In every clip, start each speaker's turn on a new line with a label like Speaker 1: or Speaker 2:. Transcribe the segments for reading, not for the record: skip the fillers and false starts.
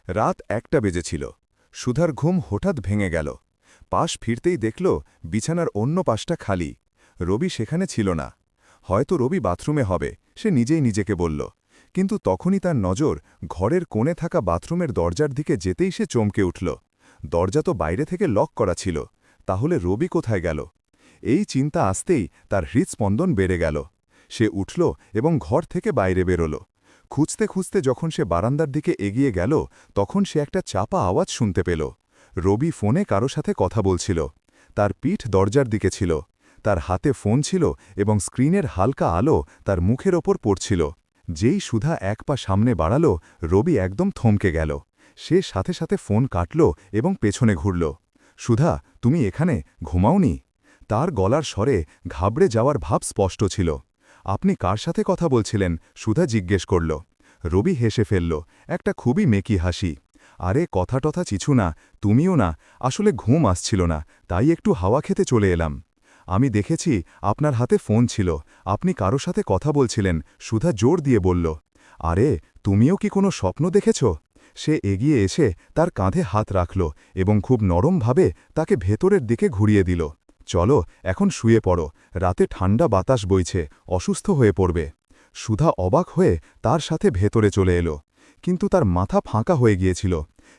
Speaker 1: রাত ১টা বেজেছিল। সুধার ঘুম হঠাৎ ভেঙে গেল। পাশ ফিরতেই দেখল বিছানার অন্য পাশটা খালি। রবি সেখানে ছিল না। হয়তো রবি বাথরুমে হবে, সে নিজেই নিজেকে বলল। কিন্তু তখনই তার নজর ঘরের কোণে থাকা বাথরুমের দরজার দিকে যেতেই সে চমকে উঠল। দরজা তো বাইরে থেকে লক করা ছিল। তাহলে রবি কোথায় গেল? এই চিন্তা আসতেই তার হৃৎস্পন্দন বেড়ে গেল। সে উঠল এবং ঘর থেকে বাইরে বেরোল। খুঁজতে খুঁজতে যখন সে বারান্দার দিকে এগিয়ে গেল, তখন সে একটা চাপা আওয়াজ শুনতে পেল। রবি ফোনে কারো সাথে কথা বলছিল। তার পিঠ দরজার দিকে ছিল। তার হাতে ফোন ছিল এবং স্ক্রিনের হালকা আলো তার মুখের ওপর পড়ছিল। যেই সুধা এক পা সামনে বাড়াল, রবি একদম থমকে গেল। সে সাথে সাথে ফোন কাটল এবং পেছনে ঘুরল। সুধা, তুমি এখানে ঘুমাওনি? তার গলার স্বরে ঘাবড়ে যাওয়ার ভাব স্পষ্ট ছিল। আপনি কার সাথে কথা বলছিলেন? সুধা জিজ্ঞেস করল। রবি হেসে ফেলল, একটা খুবই মেকি হাসি। আরে কথা টথা কিছু না, তুমিও না, আসলে ঘুম আসছিল না, তাই একটু হাওয়া খেতে চলে এলাম। আমি দেখেছি আপনার হাতে ফোন ছিল, আপনি কারো সাথে কথা বলছিলেন, সুধা জোর দিয়ে বলল। আরে তুমিও কি কোনো স্বপ্ন দেখেছ? সে এগিয়ে এসে তার কাঁধে হাত রাখল এবং খুব নরমভাবে তাকে ভেতরের দিকে ঘুরিয়ে দিল। চলো এখন শুয়ে পড়ো, রাতে ঠান্ডা বাতাস বইছে, অসুস্থ হয়ে পড়বে। সুধা অবাক হয়ে তার সাথে ভেতরে চলে এলো। কিন্তু তার মাথা ফাঁকা হয়ে গিয়েছিল।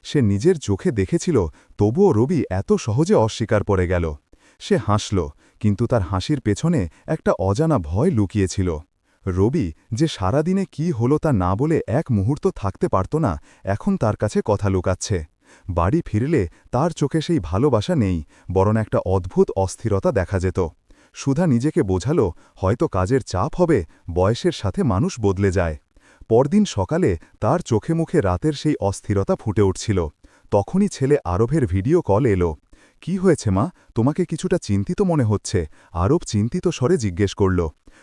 Speaker 1: সে নিজের চোখে দেখেছিল, তবুও রবি এত সহজে অস্বীকার করে গেল। সে হাসল, কিন্তু তার হাসির পেছনে একটা অজানা ভয় লুকিয়েছিল। রবি যে সারাদিনে কি হলো তা না বলে এক মুহূর্ত থাকতে পারত না, এখন তার কাছে কথা লুকাচ্ছে। বাড়ি ফিরলে তার চোখে সেই ভালোবাসা নেই, বরং একটা অদ্ভুত অস্থিরতা দেখা যেত। সুধা নিজেকে বোঝাল, হয়তো কাজের চাপ হবে, বয়সের সাথে মানুষ বদলে যায়। পরদিন সকালে তার চোখে মুখে রাতের সেই অস্থিরতা ফুটে উঠছিল। তখনই ছেলে আরবের ভিডিও কল এলো। কি হয়েছে মা, তোমাকে কিছুটা চিন্তিত মনে হচ্ছে? আরব চিন্তিত স্বরে জিজ্ঞেস করল।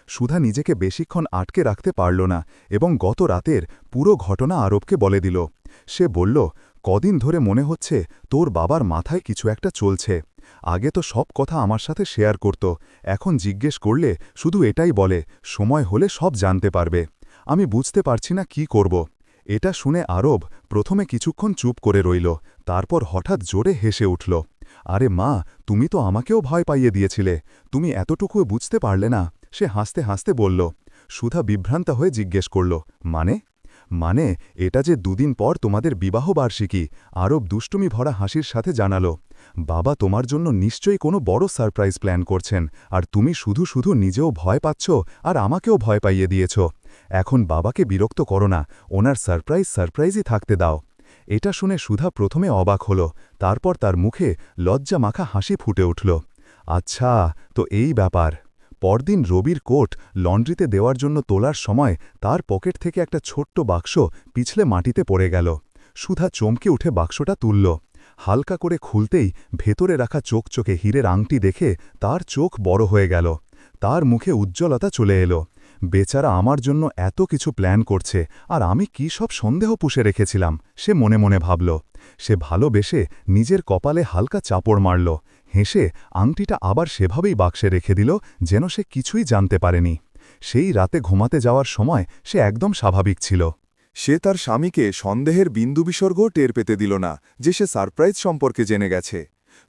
Speaker 1: সুধা নিজেকে বেশিক্ষণ আটকে রাখতে পারল না এবং গত রাতের পুরো ঘটনা আরবকে বলে দিল। সে বলল, কদিন ধরে মনে হচ্ছে তোর বাবার মাথায় কিছু একটা চলছে। আগে তো সব কথা আমার সাথে শেয়ার করত, এখন জিজ্ঞেস করলে শুধু এটাই বলে, সময় হলে সব জানতে পারবে। আমি বুঝতে পারছি না কি করব। এটা শুনে আরব প্রথমে কিছুক্ষণ চুপ করে রইল, তারপর হঠাৎ জোরে হেসে উঠল। আরে মা, তুমি তো আমাকেও ভয় পাইয়ে দিয়েছিলে, তুমি এতটুকুও বুঝতে পারলে না? সে হাসতে হাসতে বলল। সুধা বিভ্রান্ত হয়ে জিজ্ঞেস করল, মানে? মানে এটা যে দুদিন পর তোমাদের বিবাহবার্ষিকী, আরব দুষ্টুমি ভরা হাসির সাথে জানালো। বাবা তোমার জন্য নিশ্চয়ই কোনো বড় সারপ্রাইজ প্ল্যান করছেন, আর তুমি শুধু শুধু নিজেও ভয় পাচ্ছ আর আমাকেও ভয় পাইয়ে দিয়েছ। এখন বাবাকে বিরক্ত করো না, ওনার সারপ্রাইজই থাকতে দাও। এটা শুনে সুধা প্রথমে অবাক হল, তারপর তার মুখে লজ্জা মাখা হাসি ফুটে উঠল। আচ্ছা, তো এই ব্যাপার। পরদিন রবির কোট লন্ড্রিতে দেওয়ার জন্য তোলার সময় তার পকেট থেকে একটা ছোট্ট বাক্স পিছলে মাটিতে পড়ে গেল। সুধা চমকে উঠে বাক্সটা তুলল। হালকা করে খুলতেই ভেতরে রাখা চোখচোখে হীরের আংটি দেখে তার চোখ বড় হয়ে গেল। তার মুখে উজ্জ্বলতা চলে এলো। বেচারা আমার জন্য এত কিছু প্ল্যান করছে, আর আমি কি সব সন্দেহ পুষে রেখেছিলাম, সে মনে মনে ভাবল। সে ভালোবেসে নিজের কপালে হালকা চাপড় মারল। হেসে আংটিটা আবার সেভাবেই বাক্সে রেখে দিল, যেন সে কিছুই জানতে পারেনি। সেই রাতে ঘুমাতে যাওয়ার সময় সে একদম স্বাভাবিক ছিল। সে তার স্বামীকে সন্দেহের বিন্দুবিসর্গও টের পেতে দিল না যে সে সারপ্রাইজ সম্পর্কে জেনে গেছে।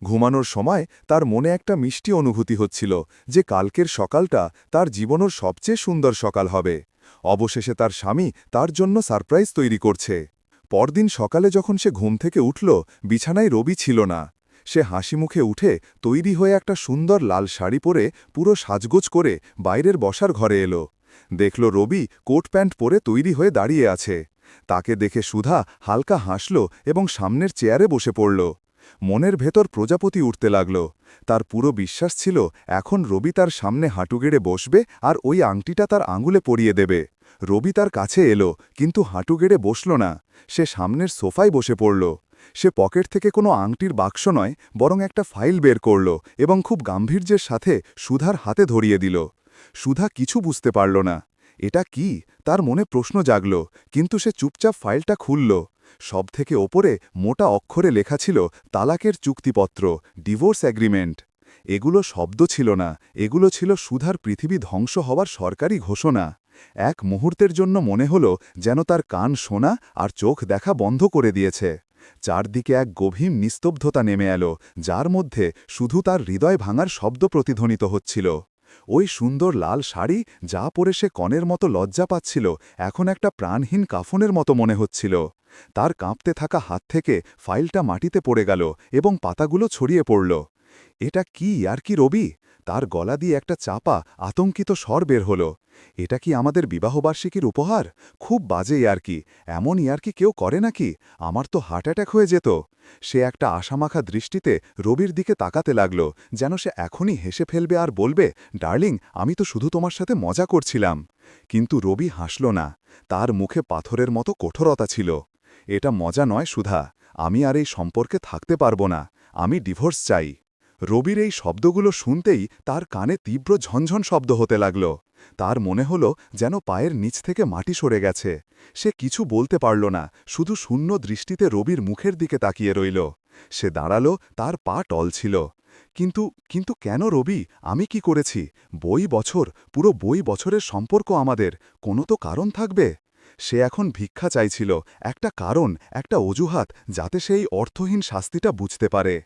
Speaker 1: ঘুমানোর সময় তার মনে একটা মিষ্টি অনুভূতি হচ্ছিল যে কালকের সকালটা তার জীবনের সবচেয়ে সুন্দর সকাল হবে। অবশেষে তার স্বামী তার জন্য সারপ্রাইজ তৈরি করছে। পরদিন সকালে যখন সে ঘুম থেকে উঠল, বিছানায় রবি ছিল না। সে হাসি মুখে উঠে তৈরি হয়ে একটা সুন্দর লাল শাড়ি পরে পুরো সাজগোজ করে বাইরের বসার ঘরে এলো। দেখল রবি কোট প্যান্ট পরে তৈরি হয়ে দাঁড়িয়ে আছে। তাকে দেখে সুধা হালকা হাসল এবং সামনের চেয়ারে বসে পড়ল। মনের ভেতর প্রজাপতি উঠতে লাগল। তার পুরো বিশ্বাস ছিল এখন রবি তার সামনে হাঁটু গেড়ে বসবে আর ওই আংটিটা তার আঙুলে পরিয়ে দেবে। রবি তার কাছে এলো, কিন্তু হাঁটু গেড়ে বসল না। সে সামনের সোফায় বসে পড়ল। সে পকেট থেকে কোনো আংটির বাক্স নয়, বরং একটা ফাইল বের করল এবং খুব গাম্ভীর্যের সাথে সুধার হাতে ধরিয়ে দিল। সুধা কিছু বুঝতে পারল না। এটা কি, তার মনে প্রশ্ন জাগল, কিন্তু সে চুপচাপ ফাইলটা খুলল। সবথেকে ওপরে মোটা অক্ষরে লেখা ছিল তালাকের চুক্তিপত্র, ডিভোর্স অ্যাগ্রিমেন্ট। এগুলো শব্দ ছিল না, এগুলো ছিল সুধার পৃথিবী ধ্বংস হওয়ার সরকারি ঘোষণা। এক মুহূর্তের জন্য মনে হল যেন তার কান শোনা আর চোখ দেখা বন্ধ করে দিয়েছে। চারদিকে এক গভীর নিস্তব্ধতা নেমে এলো, যার মধ্যে শুধু তার হৃদয় ভাঙার শব্দ প্রতিধ্বনিত হচ্ছিল। ওই সুন্দর লাল শাড়ি যা পরে সে কনের মতো লজ্জা পাচ্ছিল, এখন একটা প্রাণহীন কাফনের মতো মনে হচ্ছিল। তার কাঁপতে থাকা হাত থেকে ফাইলটা মাটিতে পড়ে গেল এবং পাতাগুলো ছড়িয়ে পড়ল। এটা কি আর কি রবি? তার গলা দিয়ে একটা চাপা আতঙ্কিত স্বর বের হল। এটা কি আমাদের বিবাহবার্ষিকীর উপহার? খুব বাজে ইয়ার্কি। এমন ইয়ার্কি কেউ করে নাকি? আমার তো হার্ট অ্যাটাক হয়ে যেত। সে একটা আশামাখা দৃষ্টিতে রবির দিকে তাকাতে লাগল, যেন সে এখনই হেসে ফেলবে আর বলবে, ডার্লিং, আমি তো শুধু তোমার সাথে মজা করছিলাম। কিন্তু রবি হাসল না। তার মুখে পাথরের মতো কঠোরতা ছিল। এটা মজা নয় সুধা, আমি আর এই সম্পর্কে থাকতে পারব না। আমি ডিভোর্স চাই। রবির এই শব্দগুলো শুনতেই তার কানে তীব্র ঝনঝন শব্দ হতে লাগল। তার মনে হল যেন পায়ের নিচ থেকে মাটি সরে গেছে। সে কিছু বলতে পারল না, শুধু শূন্য দৃষ্টিতে রবির মুখের দিকে তাকিয়ে রইল। সে দাঁড়াল, তার পা টল ছিল। কিন্তু কিন্তু কেন রবি? আমি কি করেছি? পুরো বছরের সম্পর্ক আমাদের, কোনো তো কারণ থাকবে। সে এখন ভিক্ষা চাইছিল, একটা কারণ, একটা অজুহাত, যাতে সেই অর্থহীন শাস্তিটা বুঝতে পারে।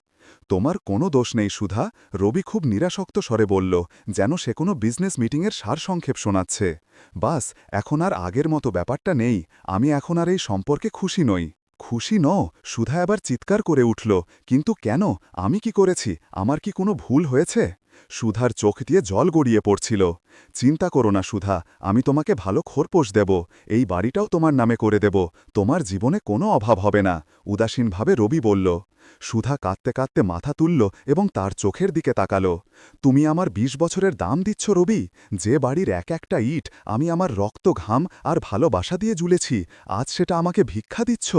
Speaker 1: তোমার কোনো দোষ নেই সুধা, রবি খুব নিরাসক্ত স্বরে বলল, যেন সে কোনো বিজনেস মিটিংয়ের সারসংক্ষেপ শোনাচ্ছে। বাস, এখন আর আগের মতো ব্যাপারটা নেই। আমি এখন আর এই সম্পর্কে খুশি নই। খুশি নও? সুধা এবার চিৎকার করে উঠল। কিন্তু কেন? আমি কি করেছি? আমার কি কোনো ভুল হয়েছে? সুধার চোখ দিয়ে জল গড়িয়ে পড়ছিল। চিন্তা করো না সুধা, আমি তোমাকে ভালো খোরপোশ দেব। এই বাড়িটাও তোমার নামে করে দেব। তোমার জীবনে কোনো অভাব হবে না, উদাসীনভাবে রবি বলল। সুধা কাঁদতে কাঁদতে মাথা তুলল এবং তার চোখের দিকে তাকাল। তুমি আমার ২০ বছরের দাম দিচ্ছ রবি? যে বাড়ির এক একটা ইট আমি আমার রক্ত, ঘাম আর ভালোবাসা দিয়ে জুলেছি, আজ সেটা আমাকে ভিক্ষা দিচ্ছ?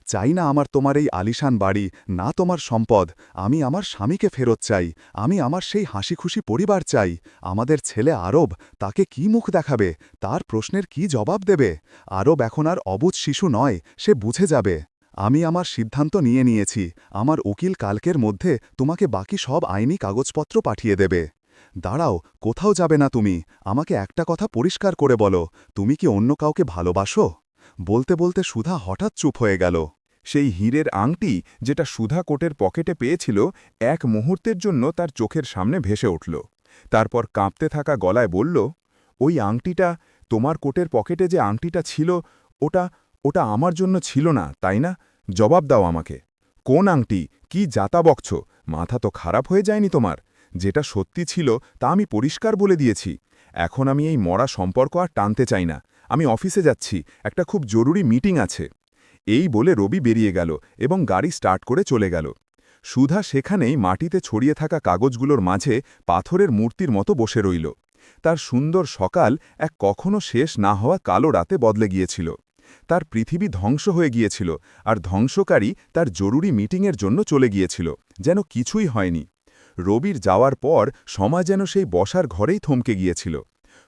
Speaker 1: চাই না আমার তোমার এই আলিশান বাড়ি, না তোমার সম্পদ। আমি আমার স্বামীকে ফেরত চাই। আমি আমার সেই হাসিখুশি পরিবার চাই। আমাদের ছেলে আরব, তাকে কি মুখ দেখাবে? তার প্রশ্নের কি জবাব দেবে? আরব এখন আর অবুঝ শিশু নয়, সে বুঝে যাবে। আমি আমার সিদ্ধান্ত নিয়েছি। আমার উকিল কালকের মধ্যে তোমাকে বাকি সব আইনি কাগজপত্র পাঠিয়ে দেবে। দাঁড়াও, কোথাও যাবে না তুমি। আমাকে একটা কথা পরিষ্কার করে বলো, তুমি কি অন্য কাউকে ভালোবাসো? বলতে বলতে সুধা হঠাৎ চুপ হয়ে গেল। সেই হীরের আংটি যেটা সুধা কোটের পকেটে পেয়েছিল, এক মুহূর্তের জন্য তার চোখের সামনে ভেসে উঠল। তারপর কাঁপতে থাকা গলায় বলল, ওই আংটিটা, তোমার কোটের পকেটে যে আংটিটা ছিল, ওটা ওটা আমার জন্য ছিল না, তাই না? জবাব দাও আমাকে। কোন আংটি? কি যাতা বকছ? মাথা তো খারাপ হয়ে যায়নি তোমার? যেটা সত্যি ছিল তা আমি পরিষ্কার বলে দিয়েছি। এখন আমি এই মরা সম্পর্ক আর টানতে চাই না। আমি অফিসে যাচ্ছি, একটা খুব জরুরি মিটিং আছে। এই বলে রবি বেরিয়ে গেল এবং গাড়ি স্টার্ট করে চলে গেল। সুধা সেখানেই মাটিতে ছড়িয়ে থাকা কাগজগুলোর মাঝে পাথরের মূর্তির মতো বসে রইল। তার সুন্দর সকাল এক কখনো শেষ না হওয়া কালো রাতে বদলে গিয়েছিল। তার পৃথিবী ধ্বংস হয়ে গিয়েছিল, আর ধ্বংসকারী তার জরুরি মিটিংয়ের জন্য চলে গিয়েছিল, যেন কিছুই হয়নি। রবির যাওয়ার পর সময় যেন সেই বসার ঘরেই থমকে গিয়েছিল।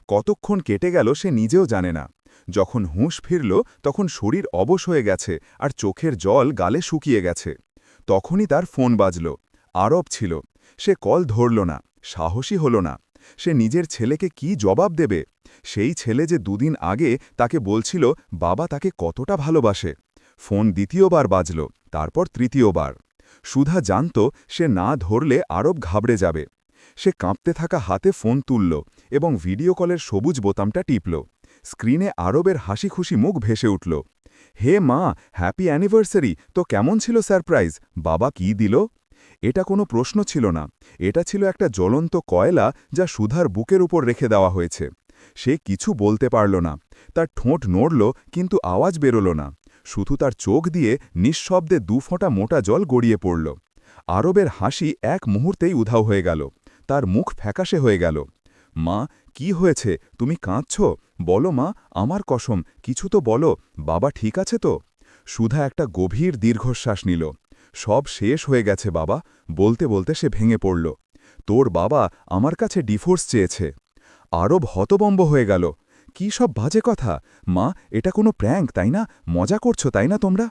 Speaker 1: কতক্ষণ কেটে গেল সে নিজেও জানে না। যখন হুঁশ ফিরল তখন শরীর অবশ হয়ে গেছে আর চোখের জল গালে শুকিয়ে গেছে। তখনই তার ফোন বাজল। আরব ছিল। সে কল ধরল না, সাহসী হল না। সে নিজের ছেলেকে কি জবাব দেবে? সেই ছেলে যে দুদিন আগে তাকে বলছিল বাবা তাকে কতটা ভালোবাসে। ফোন দ্বিতীয়বার বাজল, তারপর তৃতীয়বার। সুধা জানত সে না ধরলে আরব ঘাবড়ে যাবে। সে কাঁপতে থাকা হাতে ফোন তুলল এবং ভিডিও কলের সবুজ বোতামটা টিপল। স্ক্রিনে আরবের হাসি খুশি মুখ ভেসে উঠল। হে মা, হ্যাপি অ্যানিভার্সারি! তো কেমন ছিল সারপ্রাইজ? বাবা কি দিল? এটা কোনো প্রশ্ন ছিল না, এটা ছিল একটা জ্বলন্ত কয়লা যা সুধার বুকের উপর রেখে দেওয়া হয়েছে। সে কিছু বলতে পারল না। তার ঠোঁট নড়ল, কিন্তু আওয়াজ বেরোল না। শুধু তার চোখ দিয়ে নিঃশব্দে ২ ফোঁটা মোটা জল গড়িয়ে পড়ল। আরবের হাসি এক মুহূর্তেই উধাও হয়ে গেল। তার মুখ ফ্যাকাশে হয়ে গেল। মা, কি হয়েছে? তুমি কাঁদছ? বলো মা, আমার কসম, কিছু তো বলো। বাবা ঠিক আছে তো? সুধা একটা গভীর দীর্ঘশ্বাস নিল। সব শেষ হয়ে গেছে বাবা, বলতে বলতে সে ভেঙে পড়ল। তোর বাবা আমার কাছে ডিভোর্স চেয়েছে। আরব হতবম্ব হয়ে গেল। কি সব বাজে কথা? মা, এটা কোনো প্র্যাঙ্ক, তাই না? মজা করছো, তাই না তোমরা?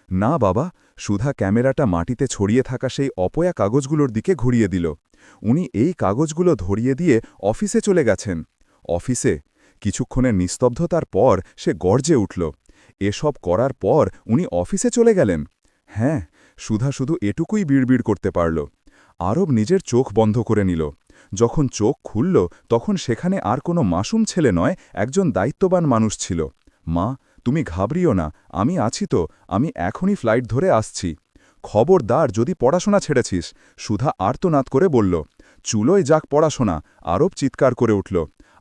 Speaker 1: না বাবা। সুধা ক্যামেরাটা মাটিতে ছড়িয়ে থাকা সেই অপয়া কাগজগুলোর দিকে ঘুরিয়ে দিল। উনি এই কাগজগুলো ধরিয়ে দিয়ে অফিসে চলে গেছেন। অফিসে? কিছুক্ষণের নিস্তব্ধতার পর সে গর্জে উঠল। এসব করার পর উনি অফিসে চলে গেলেন? হ্যাঁ, সুধা শুধু এটুকুই বিড়বিড় করতে পারল। আরব নিজের চোখ বন্ধ করে নিল। যখন চোখ খুলল তখন সেখানে আর কোনো মাসুম ছেলে নয়, একজন দায়িত্ববান মানুষ ছিল। মা, তুমি ঘাবড়িও না, আমি আছি তো, আমি এখনই ফ্লাইট ধরে আসছি। খবরদার যদি পড়াশোনা ছেড়েছিস, সুধা আর্তনাদ করে বলল। চুলোয় যাক পড়াশোনা, আরব চিৎকার করে উঠল।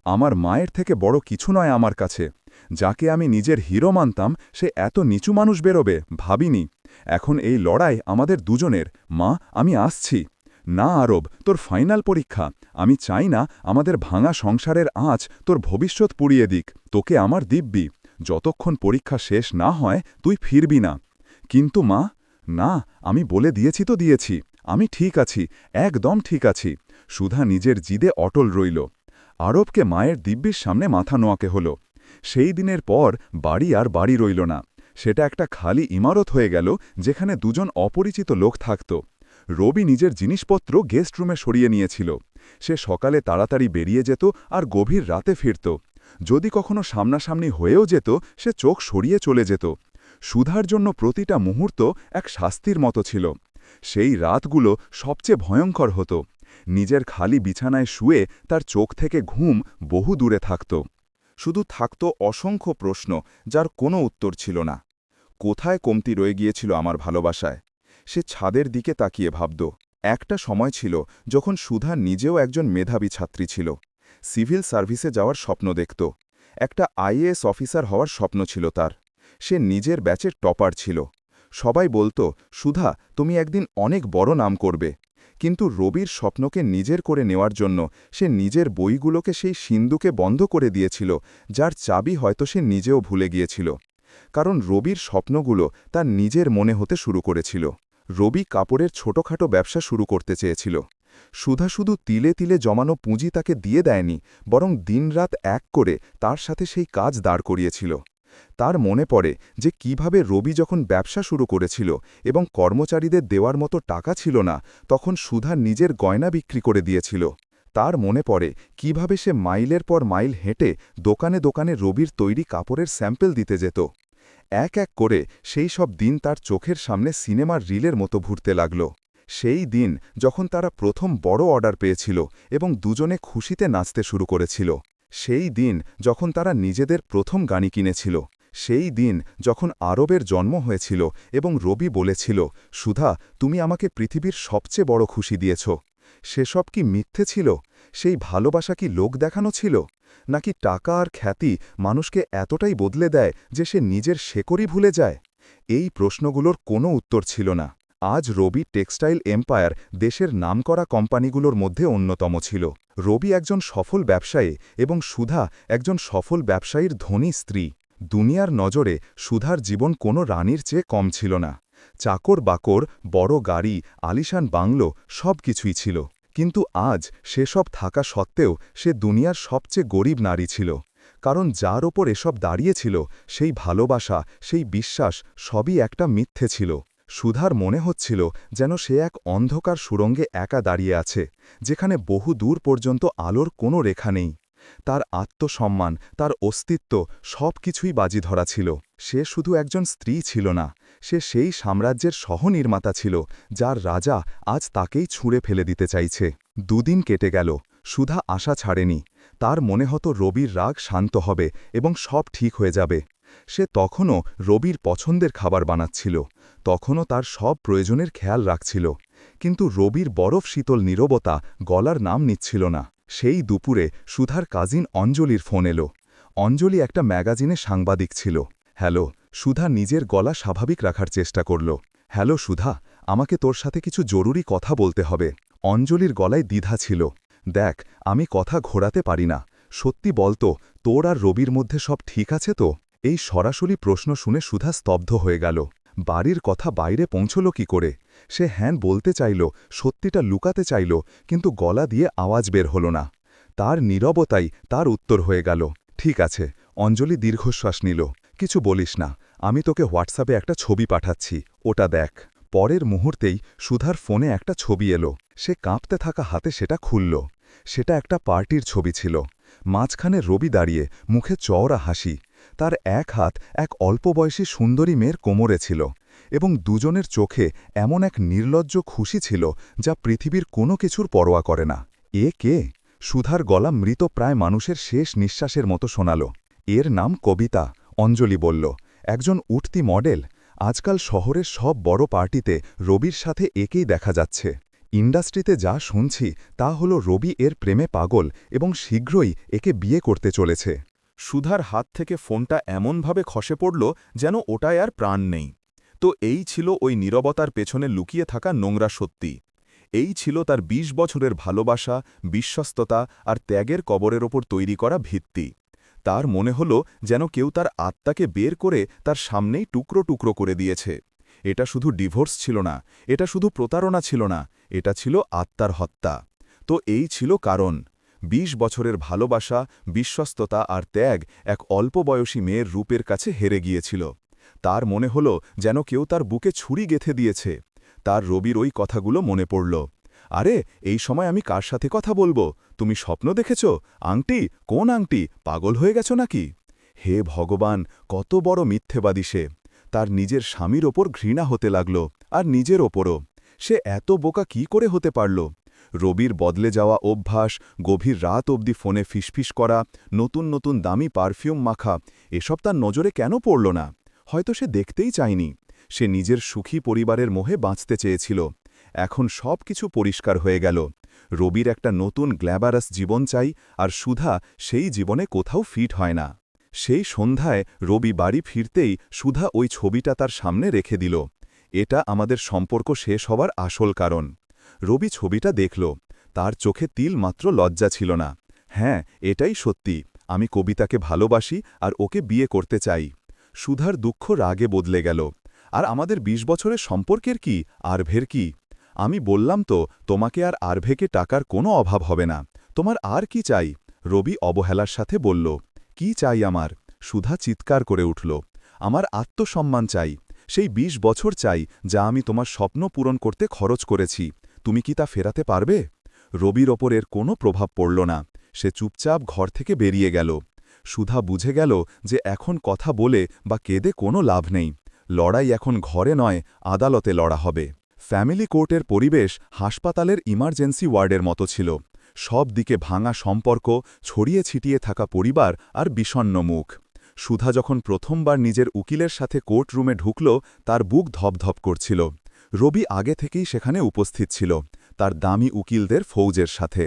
Speaker 1: আমার মায়ের থেকে বড় কিছু নয় আমার কাছে। যাকে আমি নিজের হিরো মানতাম সে এত নিচু মানুষ বেরোবে ভাবিনি। এখন এই লড়াই আমাদের দুজনের। মা, আমি আসছি। না আরব, তোর ফাইনাল পরীক্ষা। আমি চাই না আমাদের ভাঙা সংসারের আঁচ তোর ভবিষ্যৎ পুড়িয়ে দিক। তোকে আমার দিব্যি, যতক্ষণ পরীক্ষা শেষ না হয় তুই ফিরবি না। কিন্তু মা, না, আমি বলে দিয়েছি তো দিয়েছি, আমি ঠিক আছি, একদম ঠিক আছি। সুধা নিজের জিদে অটল রইল। আরবকে মায়ের দিব্যির সামনে মাথা নোয়াকে হল। সেই দিনের পর বাড়ি আর বাড়ি রইল না। সেটা একটা খালি ইমারত হয়ে গেল, যেখানে দুজন অপরিচিত লোক থাকত। রবি নিজের জিনিসপত্র গেস্ট রুমে সরিয়ে নিয়েছিল। সে সকালে তাড়াতাড়ি বেরিয়ে যেত আর গভীর রাতে ফিরত। যদি কখনো সামনাসামনি হয়েও যেত, সে চোখ সরিয়ে চলে যেত। সুধার জন্য প্রতিটা মুহূর্ত এক শাস্তির মতো ছিল। সেই রাতগুলো সবচেয়ে ভয়ঙ্কর হতো। নিজের খালি বিছানায় শুয়ে তার চোখ থেকে ঘুম বহু দূরে থাকত। শুধু থাকত অসংখ্য প্রশ্ন, যার কোনো উত্তর ছিল না। কোথায় কমতি রয়ে গিয়েছিল আমার ভালোবাসায়? সে ছাদের দিকে তাকিয়ে ভাবত। একটা সময় ছিল যখন সুধা নিজেও একজন মেধাবী ছাত্রী ছিল। সিভিল সার্ভিসে যাওয়ার স্বপ্ন দেখত। একটা আইএএস অফিসার হওয়ার স্বপ্ন ছিল তার। সে নিজের ব্যাচের টপার ছিল। সবাই বলতো, সুধা, তুমি একদিন অনেক বড় নাম করবে। কিন্তু রবির স্বপ্নকে নিজের করে নেওয়ার জন্য সে নিজের বইগুলোকে সেই সিন্ধুকে বন্ধ করে দিয়েছিল, যার চাবি হয়তো সে নিজেও ভুলে গিয়েছিল। কারণ রবির স্বপ্নগুলো তার নিজের মনে হতে শুরু করেছিল। রবি কাপড়ের ছোটখাটো ব্যবসা শুরু করতে চেয়েছিল। সুধা শুধু তিলে তিলে জমানো পুঁজি তাকে দিয়ে দেয়নি, বরং দিনরাত এক করে তার সাথে সেই কাজ দাঁড় করিয়েছিল। তার মনে পড়ে যে কিভাবে রবি যখন ব্যবসা শুরু করেছিল এবং কর্মচারীদের দেওয়ার মতো টাকা ছিল না, তখন সুধা নিজের গয়না বিক্রি করে দিয়েছিল। তার মনে পড়ে কিভাবে সে মাইলের পর মাইল হেঁটে দোকানে দোকানে রবির তৈরি কাপড়ের স্যাম্পল দিতে যেত। এক এক করে সেই সব দিন তার চোখের সামনে সিনেমার রিলের মতো ঘুরতে লাগল। সেই দিন যখন তারা প্রথম বড় অর্ডার পেয়েছিল এবং দুজনে খুশিতে নাচতে শুরু করেছিল। সেই দিন যখন তারা নিজেদের প্রথম গাড়ি কিনেছিল। সেই দিন যখন আরবের জন্ম হয়েছিল এবং রবি বলেছিল, সুধা, তুমি আমাকে পৃথিবীর সবচেয়ে বড় খুশি দিয়েছ। সেসব কি মিথ্যে ছিল? সেই ভালোবাসা কি লোক দেখানো ছিল? নাকি টাকা আর খ্যাতি মানুষকে এতটাই বদলে দেয় যে সে নিজের শেকড়ই ভুলে যায়? এই প্রশ্নগুলোর কোনো উত্তর ছিল না। আজ রবি টেক্সটাইল এম্পায়ার দেশের নামকরা কোম্পানিগুলোর মধ্যে অন্যতম ছিল। রবি একজন সফল ব্যবসায়ী এবং সুধা একজন সফল ব্যবসায়ীর ধনী স্ত্রী। দুনিয়ার নজরে সুধার জীবন কোনো রানীর চেয়ে কম ছিল না। চাকর বাকর, বড় গাড়ি, আলিশান বাংলো সব কিছুই ছিল। কিন্তু আজ সেসব থাকা সত্ত্বেও সে দুনিয়ার সবচেয়ে গরিব নারী ছিল। কারণ যার ওপর এসব দাঁড়িয়েছিল, সেই ভালোবাসা, সেই বিশ্বাস সবই একটা মিথ্যে ছিল। সুধার মনে হচ্ছিল যেন সে এক অন্ধকার সুড়ঙ্গে একা দাঁড়িয়ে আছে, যেখানে বহু দূর পর্যন্ত আলোর কোনো রেখা নেই। তার আত্মসম্মান, তার অস্তিত্ব সব কিছুই বাজি ধরা ছিল। সে শুধু একজন স্ত্রী ছিল না, সে সেই সাম্রাজ্যের সহনির্মাতা ছিল, যার রাজা আজ তাকেই ছুঁড়ে ফেলে দিতে চাইছে। দুদিন কেটে গেল, সুধা আশা ছাড়েনি। তার মনে হতো রবির রাগ শান্ত হবে এবং সব ঠিক হয়ে যাবে। সে তখনও রবির পছন্দের খাবার বানাচ্ছিল, তখনও তার সব প্রয়োজনের খেয়াল রাখছিল। কিন্তু রবির বরফ শীতল নীরবতা গলার নাম নিচ্ছিল না। সেই দুপুরে সুধার কাজিন অঞ্জলির ফোন এলো। অঞ্জলি একটা ম্যাগাজিনে সাংবাদিক ছিল। হ্যালো, সুধা নিজের গলা স্বাভাবিক রাখার চেষ্টা করল। হ্যালো সুধা, আমাকে তোর সাথে কিছু জরুরি কথা বলতে হবে। অঞ্জলির গলায় দ্বিধা ছিল। দেখ, আমি কথা ঘোরাতে পারি না। সত্যি বলতো, তোর আর রবির মধ্যে সব ঠিক আছে তো? এই সরাসরি প্রশ্ন শুনে সুধা স্তব্ধ হয়ে গেল। বাড়ির কথা বাইরে পৌঁছল কি করে? সে হ্যাঁ বলতে চাইল, সত্যিটা লুকাতে চাইল, কিন্তু গলা দিয়ে আওয়াজ বের হল না। তার নীরবতাই তার উত্তর হয়ে গেল। ঠিক আছে। অঞ্জলি দীর্ঘশ্বাস নিল। কিছু বলিস না, আমি তোকে হোয়াটসঅ্যাপে একটা ছবি পাঠাচ্ছি, ওটা দেখ। পরের মুহূর্তেই সুধার ফোনে একটা ছবি এলো। সে কাঁপতে থাকা হাতে সেটা খুলল। সেটা একটা পার্টির ছবি ছিল। মাঝখানে রবি দাঁড়িয়ে, মুখে চওড়া হাসি। তার এক হাত এক অল্প বয়সী সুন্দরী মেয়ের কোমরে ছিল, এবং দুজনের চোখে এমন এক নির্লজ্জ খুশি ছিল যা পৃথিবীর কোনো কিছুর পরোয়া করে না। এ কে? সুধার গলা মৃত প্রায় মানুষের শেষ নিঃশ্বাসের মতো শোনাল। এর নাম কবিতা, অঞ্জলি বলল। একজন উঠতি মডেল। আজকাল শহরের সব বড় পার্টিতে রবির সাথে একেই দেখা যাচ্ছে। ইন্ডাস্ট্রিতে যা শুনছি তা হলো রবি এর প্রেমে পাগল এবং শীঘ্রই একে বিয়ে করতে চলেছে।
Speaker 2: সুধার হাত থেকে ফোনটা এমনভাবে খসে পড়ল যেন ওটায় আর প্রাণ নেই। তো এই ছিল ওই নীরবতার পেছনে লুকিয়ে থাকা নোংরা সত্যি। এই ছিল তার ২০ বছরের ভালোবাসা, বিশ্বস্ততা আর ত্যাগের কবরের ওপর তৈরি করা ভিত্তি। তার মনে হল যেন কেউ তার আত্মাকে বের করে তার সামনেই টুকরো টুকরো করে দিয়েছে। এটা শুধু ডিভোর্স ছিল না, এটা শুধু প্রতারণা ছিল না, এটা ছিল আত্মার হত্যা। তো এই ছিল কারণ। ২০ বছরের ভালোবাসা, বিশ্বস্ততা আর ত্যাগ এক অল্প বয়সী মেয়ের রূপের কাছে হেরে গিয়েছিল। তার মনে হল যেন কেউ তার বুকে ছুরি গেঁথে দিয়েছে। তার রবির ওই কথাগুলো মনে পড়ল। আরে, এই সময় আমি কার সাথে কথা বলবো? তুমি স্বপ্ন দেখেছ? আংটি? কোন আংটি? পাগল হয়ে গেছ নাকি? হে ভগবান, কত বড় মিথ্যেবাদী সে! তার নিজের স্বামীর ওপর ঘৃণা হতে লাগল, আর নিজের ওপরও। সে এত বোকা কি করে হতে পারল? রবির বদলে যাওয়া অভ্যাস, গভীর রাত অবধি ফোনে ফিসফিস করা, নতুন নতুন দামি পারফিউম মাখা, এসব তার নজরে কেন পড়ল না? হয়তো সে দেখতেই চায়নি। সে নিজের সুখী পরিবারের মোহে বাঁচতে চেয়েছিল। এখন সব কিছু পরিষ্কার হয়ে গেল। রবির একটা নতুন গ্ল্যাবারাস জীবন চাই, আর সুধা সেই জীবনে কোথাও ফিট হয় না। সেই সন্ধ্যায় রবি বাড়ি ফিরতেই সুধা ওই ছবিটা তার সামনে রেখে দিল। এটা আমাদের সম্পর্ক শেষ হওয়ার আসল কারণ। রবি ছবিটা দেখল। তার চোখে তিল মাত্র লজ্জা ছিল না। হ্যাঁ, এটাই সত্যি। আমি কবিতাকে ভালোবাসি আর ওকে বিয়ে করতে চাই। সুধার দুঃখ রাগে বদলে গেল। আর আমাদের ২০ বছরের সম্পর্কের কি, আরভের কি? আমি বললাম তো, তোমাকে আর আরভেকে টাকার কোনো অভাব হবে না। তোমার আর কি চাই? রবি অবহেলার সাথে বলল। কি চাই আমার? সুধা চিৎকার করে উঠল। আমার আত্মসম্মান চাই। সেই ২০ বছর চাই যা আমি তোমার স্বপ্ন পূরণ করতে খরচ করেছি। তুমি কি তা ফেরাতে পারবে? রবির ওপর এর কোনো প্রভাব পড়ল না। সে চুপচাপ ঘর থেকে বেরিয়ে গেল। সুধা বুঝে গেল যে এখন কথা বলে বা কেঁদে কোনো লাভ নেই। লড়াই এখন ঘরে নয়, আদালতে লড়া হবে। ফ্যামিলি কোর্টের পরিবেশ হাসপাতালের ইমার্জেন্সি ওয়ার্ডের মতো ছিল। সব দিকে ভাঙা সম্পর্ক, ছড়িয়ে ছিটিয়ে থাকা পরিবার আর বিষণ্ণ মুখ। সুধা যখন প্রথমবার নিজের উকিলের সাথে কোর্ট রুমে ঢুকল, তার বুক ধপধপ করছিল। রবি আগে থেকেই সেখানে উপস্থিত ছিল, তার দামি উকিলদের ফৌজের সাথে।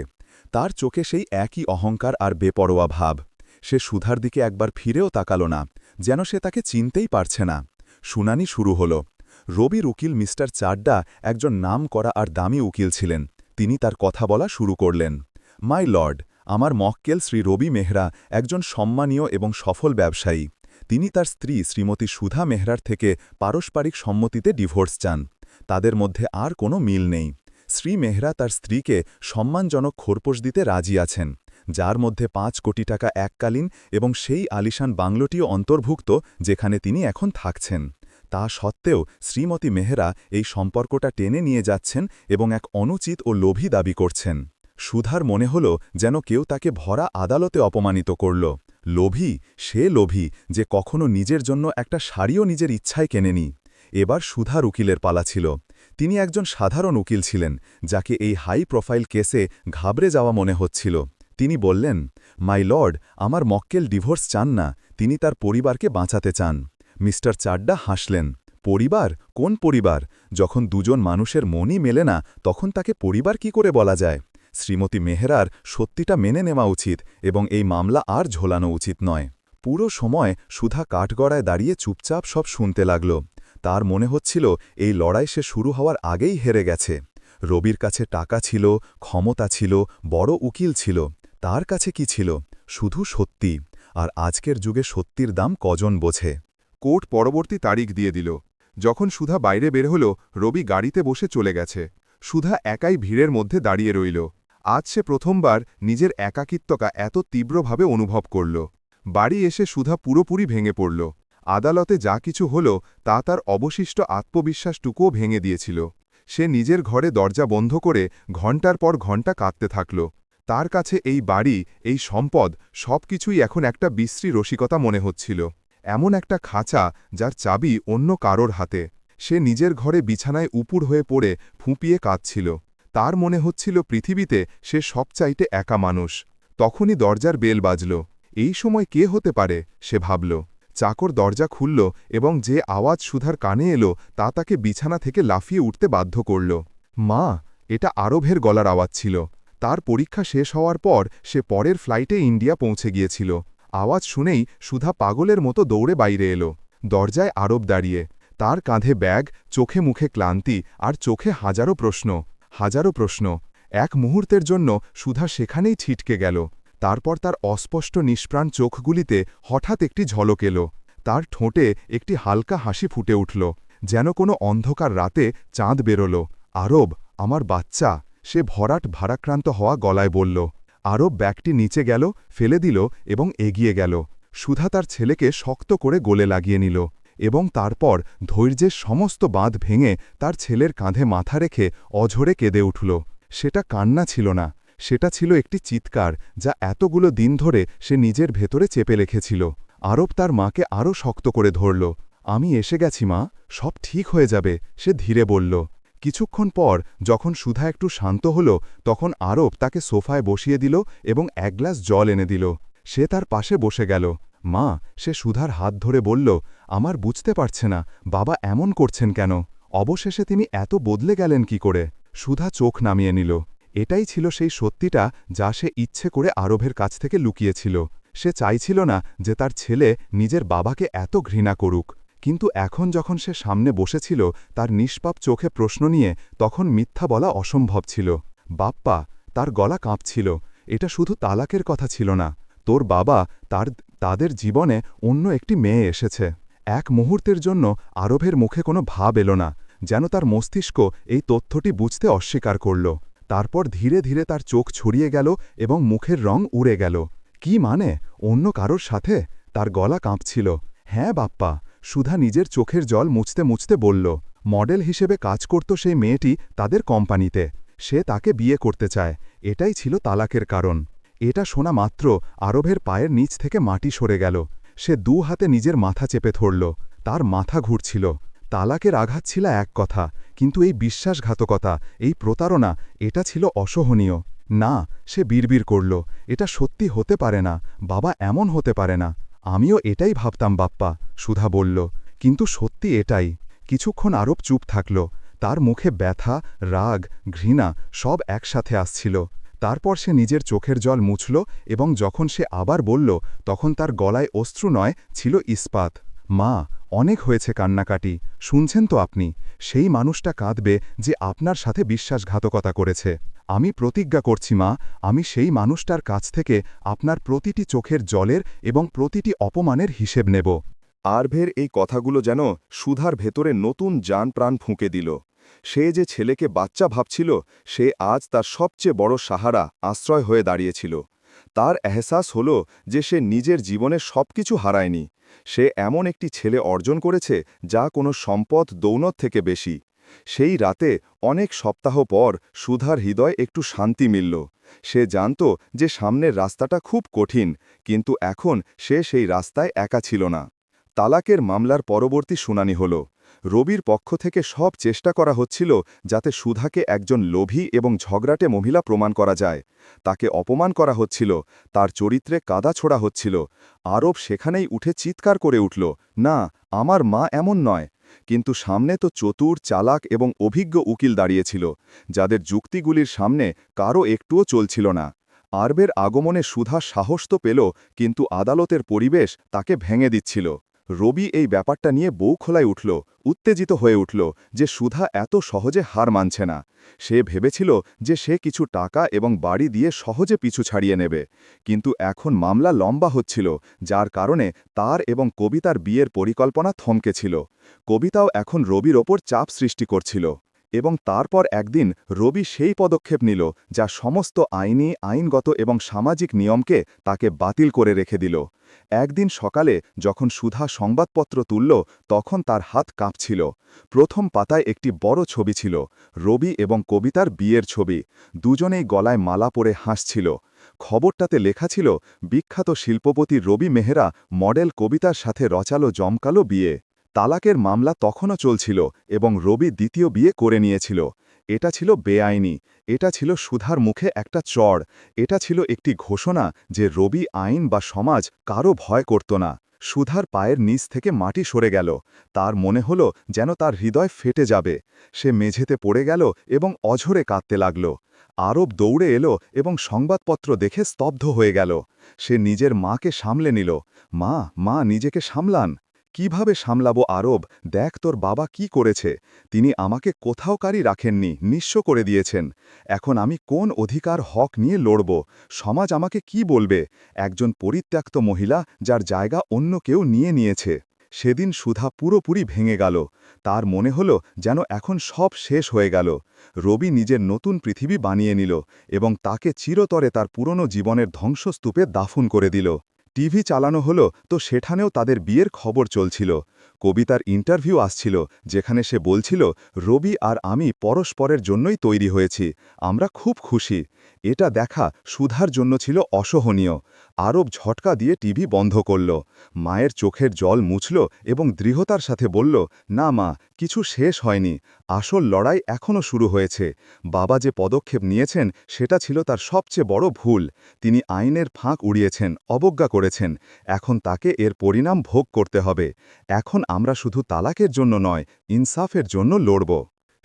Speaker 2: তার চোখে সেই একই অহংকার আর বেপরোয়া ভাব। সে সুধার দিকে একবার ফিরেও তাকাল না, যেন সে তাকে চিনতেই পারছে না। শুনানি শুরু হল। রবির উকিল মিস্টার চাড্ডা একজন নাম করা আর দামি উকিল ছিলেন। তিনি তার কথা বলা শুরু করলেন। মাই লর্ড, আমার মক্কেল শ্রী রবি মেহরা একজন সম্মানীয় এবং সফল ব্যবসায়ী। তিনি তার স্ত্রী শ্রীমতী সুধা মেহরার থেকে পারস্পরিক সম্মতিতে ডিভোর্স চান। তাদের মধ্যে আর কোনো মিল নেই। শ্রী মেহরা তার স্ত্রীকে সম্মানজনক খোরপোশ দিতে রাজি আছেন, যার মধ্যে ৫ কোটি টাকা এককালীন এবং সেই আলিশান বাংলোটিও অন্তর্ভুক্ত যেখানে তিনি এখন থাকছেন। তা সত্ত্বেও শ্রীমতী মেহরা এই সম্পর্কটা টেনে নিয়ে যাচ্ছেন এবং এক অনুচিত ও লোভী দাবি করছেন। সুধার মনে হল যেন কেউ তাকে ভরা আদালতে অপমানিত করল। লোভী, সে লোভী যে কখনো নিজের জন্য একটা শাড়িও নিজের ইচ্ছায় কেনেনি। এবার সুধার উকিলের পালা ছিল। তিনি একজন সাধারণ উকিল ছিলেন, যাকে এই হাই প্রোফাইল কেসে ঘাবড়ে যাওয়া মনে হচ্ছিল। তিনি বললেন, মাই লর্ড, আমার মক্কেল ডিভোর্স চান না, তিনি তার পরিবারকে বাঁচাতে চান। মিস্টার চাড্ডা হাসলেন। পরিবার? কোন পরিবার? যখন দুজন মানুষের মনই মেলে না, তখন তাকে পরিবার কি করে বলা যায়? শ্রীমতী মেহরার সত্যিটা মেনে নেওয়া উচিত এবং এই মামলা আর ঝোলানো উচিত নয়। পুরো সময় সুধা কাঠগড়ায় দাঁড়িয়ে চুপচাপ সব শুনতে লাগল। তার মনে হচ্ছিল এই লড়াই সে শুরু হওয়ার আগেই হেরে গেছে। রবির কাছে টাকা ছিল, ক্ষমতা ছিল, বড় উকিল ছিল। তার কাছে কি ছিল? শুধু সত্যি। আর আজকের যুগে সত্যির দাম কজন বোঝে?
Speaker 3: কোর্ট পরবর্তী তারিখ দিয়ে দিল। যখন সুধা বাইরে বের হল, রবি গাড়িতে বসে চলে গেছে। সুধা একাই ভিড়ের মধ্যে দাঁড়িয়ে রইল। আজ সে প্রথমবার নিজের একাকিত্বতা এত তীব্রভাবে অনুভব করল। বাড়ি এসে সুধা পুরোপুরি ভেঙে পড়ল। আদালতে যা কিছু হল তা তার অবশিষ্ট আত্মবিশ্বাসটুকুও ভেঙে দিয়েছিল। সে নিজের ঘরে দরজা বন্ধ করে ঘণ্টার পর ঘণ্টা কাঁদতে থাকল। তার কাছে এই বাড়ি, এই সম্পদ সবকিছুই এখন একটা বিশ্রী রসিকতা মনে হচ্ছিল। এমন একটা খাঁচা যার চাবি অন্য কারোর হাতে। সে নিজের ঘরে বিছানায় উপুড় হয়ে পড়ে ফুঁপিয়ে কাঁদছিল। তার মনে হচ্ছিল পৃথিবীতে সে সবচাইতে একা মানুষ। তখনই দরজার বেল বাজল। এই সময় কে হতে পারে সে ভাবল। চাকর দরজা খুলল এবং যে আওয়াজ সুধার কানে এলো তা তাকে বিছানা থেকে লাফিয়ে উঠতে বাধ্য করল। মা, এটা আরবের গলার আওয়াজ ছিল। তার পরীক্ষা শেষ হওয়ার পর সে পরের ফ্লাইটে ইন্ডিয়া পৌঁছে গিয়েছিল। আওয়াজ শুনেই সুধা পাগলের মতো দৌড়ে বাইরে এলো। দরজায় আরব দাঁড়িয়ে, তার কাঁধে ব্যাগ, চোখে মুখে ক্লান্তি আর চোখে হাজারো প্রশ্ন। এক মুহূর্তের জন্য সুধা সেখানেই ছিটকে গেল। তারপর তার অস্পষ্ট নিষ্প্রাণ চোখগুলিতে হঠাৎ একটি ঝলক এলো। তার ঠোঁটে একটি হালকা হাসি ফুটে উঠল, যেন কোনো অন্ধকার রাতে চাঁদ বেরোল। আরব, আমার বাচ্চা, সে ভরাট ভারাক্রান্ত হওয়া গলায় বলল। আরব ব্যাগটি নিচে গেল, ফেলে দিল এবং এগিয়ে গেল। সুধা তার ছেলেকে শক্ত করে গলে লাগিয়ে নিল এবং তারপর ধৈর্যের সমস্ত বাঁধ ভেঙে তার ছেলের কাঁধে মাথা রেখে অঝরে কেঁদে উঠল। সেটা কান্না ছিল না, সেটা ছিল একটি চিৎকার যা এতগুলো দিন ধরে সে নিজের ভেতরে চেপে রেখেছিল। আরব তার মাকে আরও শক্ত করে ধরল। আমি এসে গেছি মা, সব ঠিক হয়ে যাবে, সে ধীরে বলল। কিছুক্ষণ পর যখন সুধা একটু শান্ত হল তখন আরব তাকে সোফায় বসিয়ে দিল এবং এক গ্লাস জল এনে দিল। সে তার পাশে বসে গেল। মা, সে সুধার হাত ধরে বলল, আমার বুঝতে পারছে না বাবা এমন করছেন কেন। অবশেষে তিনি এত বদলে গেলেন কি করে। সুধা চোখ নামিয়ে নিল। এটাই ছিল সেই সত্যিটা যা সে ইচ্ছে করে আরবের কাছ থেকে লুকিয়েছিল। সে চাইছিল না যে তার ছেলে নিজের বাবাকে এত ঘৃণা করুক। কিন্তু এখন যখন সে সামনে বসেছিল তার নিষ্পাপ চোখে প্রশ্ন নিয়ে, তখন মিথ্যা বলা অসম্ভব ছিল। বাপ্পা, তার গলা কাঁপছিল। এটা শুধু তালাকের কথা ছিল না। তোর বাবা, তাদের জীবনে অন্য একটি মেয়ে এসেছে। এক মুহূর্তের জন্য আরবের মুখে কোনো ভাব এলো না, যেন তার মস্তিষ্ক এই তথ্যটি বুঝতে অস্বীকার করল। তারপর ধীরে ধীরে তার চোখ ছড়িয়ে গেল এবং মুখের রং উড়ে গেল। কি মানে, অন্য কারোর সাথে? তার গলা কাঁপছিল। হ্যাঁ বাপ্পা, সুধা নিজের চোখের জল মুছতে মুছতে বলল। মডেল হিসেবে কাজ করত সেই মেয়েটি তাদের কোম্পানিতে। সে তাকে বিয়ে করতে চায়। এটাই ছিল তালাকের কারণ। এটা শোনা মাত্র আরবের পায়ের নিচ থেকে মাটি সরে গেল। সে দু হাতে নিজের মাথা চেপে ধরল। তার মাথা ঘুরছিল। তালাকের আঘাত ছিল এক কথা, কিন্তু এই বিশ্বাসঘাতকতা, এই প্রতারণা, এটা ছিল অসহনীয়। না, সে বিড়বিড় করল, এটা সত্যি হতে পারে না, বাবা এমন হতে পারে না। আমিও এটাই ভাবতাম বাপ্পা, সুধা বলল। কিন্তু সত্যি এটাই। কিছুক্ষণ আরব চুপ থাকল। তার মুখে ব্যথা, রাগ, ঘৃণা সব একসাথে আসছিল। তারপর সে নিজের চোখের জল মুছল এবং যখন সে আবার বলল তখন তার গলায় অশ্রু নয়, ছিল ইস্পাত। মা, অনেক হয়েছে কান্নাকাটি, শুনছেন তো আপনি? সেই মানুষটা কাঁদবে যে আপনার সাথে বিশ্বাসঘাতকতা করেছে। আমি প্রতিজ্ঞা করছি মা, আমি সেই মানুষটার কাছ থেকে আপনার প্রতিটি চোখের জলের এবং প্রতিটি অপমানের হিসেব নেব।
Speaker 2: আরভের এই কথাগুলো যেন সুধার ভেতরে নতুন জান প্রাণ ফুঁকে দিল। সে যে ছেলেকে বাচ্চা ভাবছিল, সে আজ তার সবচেয়ে বড় সাহারা, আশ্রয় হয়ে দাঁড়িয়েছিল। তার এহসাস হল যে সে নিজের জীবনে সবকিছু হারায়নি। সে এমন একটি ছেলে অর্জন করেছে যা কোনো সম্পদ দৌলত থেকে বেশি। সেই রাতে অনেক সপ্তাহ পর সুধার হৃদয় একটু শান্তি মিলল। সে জানত যে সামনের রাস্তাটা খুব কঠিন, কিন্তু এখন সে সেই রাস্তায় একা ছিল না। তালাকের মামলার পরবর্তী শুনানি হল। রবির পক্ষ থেকে সব চেষ্টা করা হচ্ছিল যাতে সুধাকে একজন লোভী এবং ঝগড়াটে মহিলা প্রমাণ করা যায়। তাকে অপমান করা হচ্ছিল, তার চরিত্রে কাদা ছোড়া হচ্ছিল। আরব সেখানেই উঠে চিৎকার করে উঠল, না, আমার মা এমন নয়। কিন্তু সামনে তো চতুর, চালাক এবং অভিজ্ঞ উকিল দাঁড়িয়েছিল, যাদের যুক্তিগুলির সামনে কারও একটুও চলছিল না। আরবের আগমনে সুধা সাহস তো পেল, কিন্তু আদালতের পরিবেশ তাকে ভেঙে দিচ্ছিল। রবি এই ব্যাপারটা নিয়ে বউখোলায় উঠল, উত্তেজিত হয়ে উঠল যে সুধা এত সহজে হার মানছে না। সে ভেবেছিল যে সে কিছু টাকা এবং বাড়ি দিয়ে সহজে পিছু ছাড়িয়ে নেবে। কিন্তু এখন মামলা লম্বা হচ্ছিল, যার কারণে তার এবং কবিতার বিয়ের পরিকল্পনা থমকেছিল। কবিতাও এখন রবির ওপর চাপ সৃষ্টি করছিল।
Speaker 1: এবং তারপর একদিন রবি সেই পদক্ষেপ নিল যা সমস্ত আইনি আইনগত এবং সামাজিক নিয়মকে তাকে বাতিল করে রেখে দিল। একদিন সকালে যখন সুধা সংবাদপত্র তুলল তখন তার হাত কাঁপছিল। প্রথম পাতায় একটি বড় ছবি ছিল, রবি এবং কবিতার বিয়ের ছবি। দুজনেই গলায় মালা পরে হাসছিল। খবরটাতে লেখা ছিল, বিখ্যাত শিল্পপতি রবি মেহরা মডেল কবিতার সাথে রচালো জমকালো বিয়ে। তালাকের মামলা তখনও চলছিল এবং রবি দ্বিতীয় বিয়ে করে নিয়েছিল। এটা ছিল বেআইনি, এটা ছিল সুধার মুখে একটা চড়, এটা ছিল একটি ঘোষণা যে রবি আইন বা সমাজ কারও ভয় করত না। সুধার পায়ের নিচ থেকে মাটি সরে গেল। তার মনে হল যেন তার হৃদয় ফেটে যাবে। সে মেঝেতে পড়ে গেল এবং অঝরে কাঁদতে লাগল। আরব দৌড়ে এলো এবং সংবাদপত্র দেখে স্তব্ধ হয়ে গেল। সে নিজের মাকে সামলে নিল। মা, মা, নিজেকে সামলান। কিভাবে সামলাবো আরব? দেখ তোর বাবা কি করেছে। তিনি আমাকে কোথাও কারি রাখেননি, নিঃস্ব করে দিয়েছেন। এখন আমি কোন অধিকার হক নিয়ে লড়ব? সমাজ আমাকে কি বলবে? একজন পরিত্যক্ত মহিলা যার জায়গা অন্য কেউ নিয়ে নিয়েছে। সেদিন সুধা পুরোপুরি ভেঙে গেল। তার মনে হল যেন এখন সব শেষ হয়ে গেল। রবি নিজের নতুন পৃথিবী বানিয়ে নিল এবং তাকে চিরতরে তার পুরনো জীবনের ধ্বংসস্তূপে দাফন করে দিল। টিভি চালানো হলো তো সেখানেও তাদের বিয়ের খবর চলছিল। কবিতার ইন্টারভিউ আসছিল যেখানে সে বলছিল, রবি আর আমি পরস্পরের জন্যই তৈরি হয়েছি, আমরা খুব খুশি। এটা দেখা সুধার জন্য ছিল অসহনীয়। আরব ঝটকা দিয়ে টিভি বন্ধ করল। মায়ের চোখের জল মুছল এবং দৃঢ়তার সাথে বলল, না মা, কিছু শেষ হয়নি, আসল লড়াই এখনও শুরু হয়েছে। বাবা যে পদক্ষেপ নিয়েছেন সেটা ছিল তার সবচেয়ে বড় ভুল। তিনি আইনের ফাঁক উড়িয়েছেন, অবজ্ঞা করেছেন। এখন তাকে এর পরিণাম ভোগ করতে হবে। এখন আমরা শুধু তালাকের জন্য নয়, ইনসাফের জন্য লড়ব।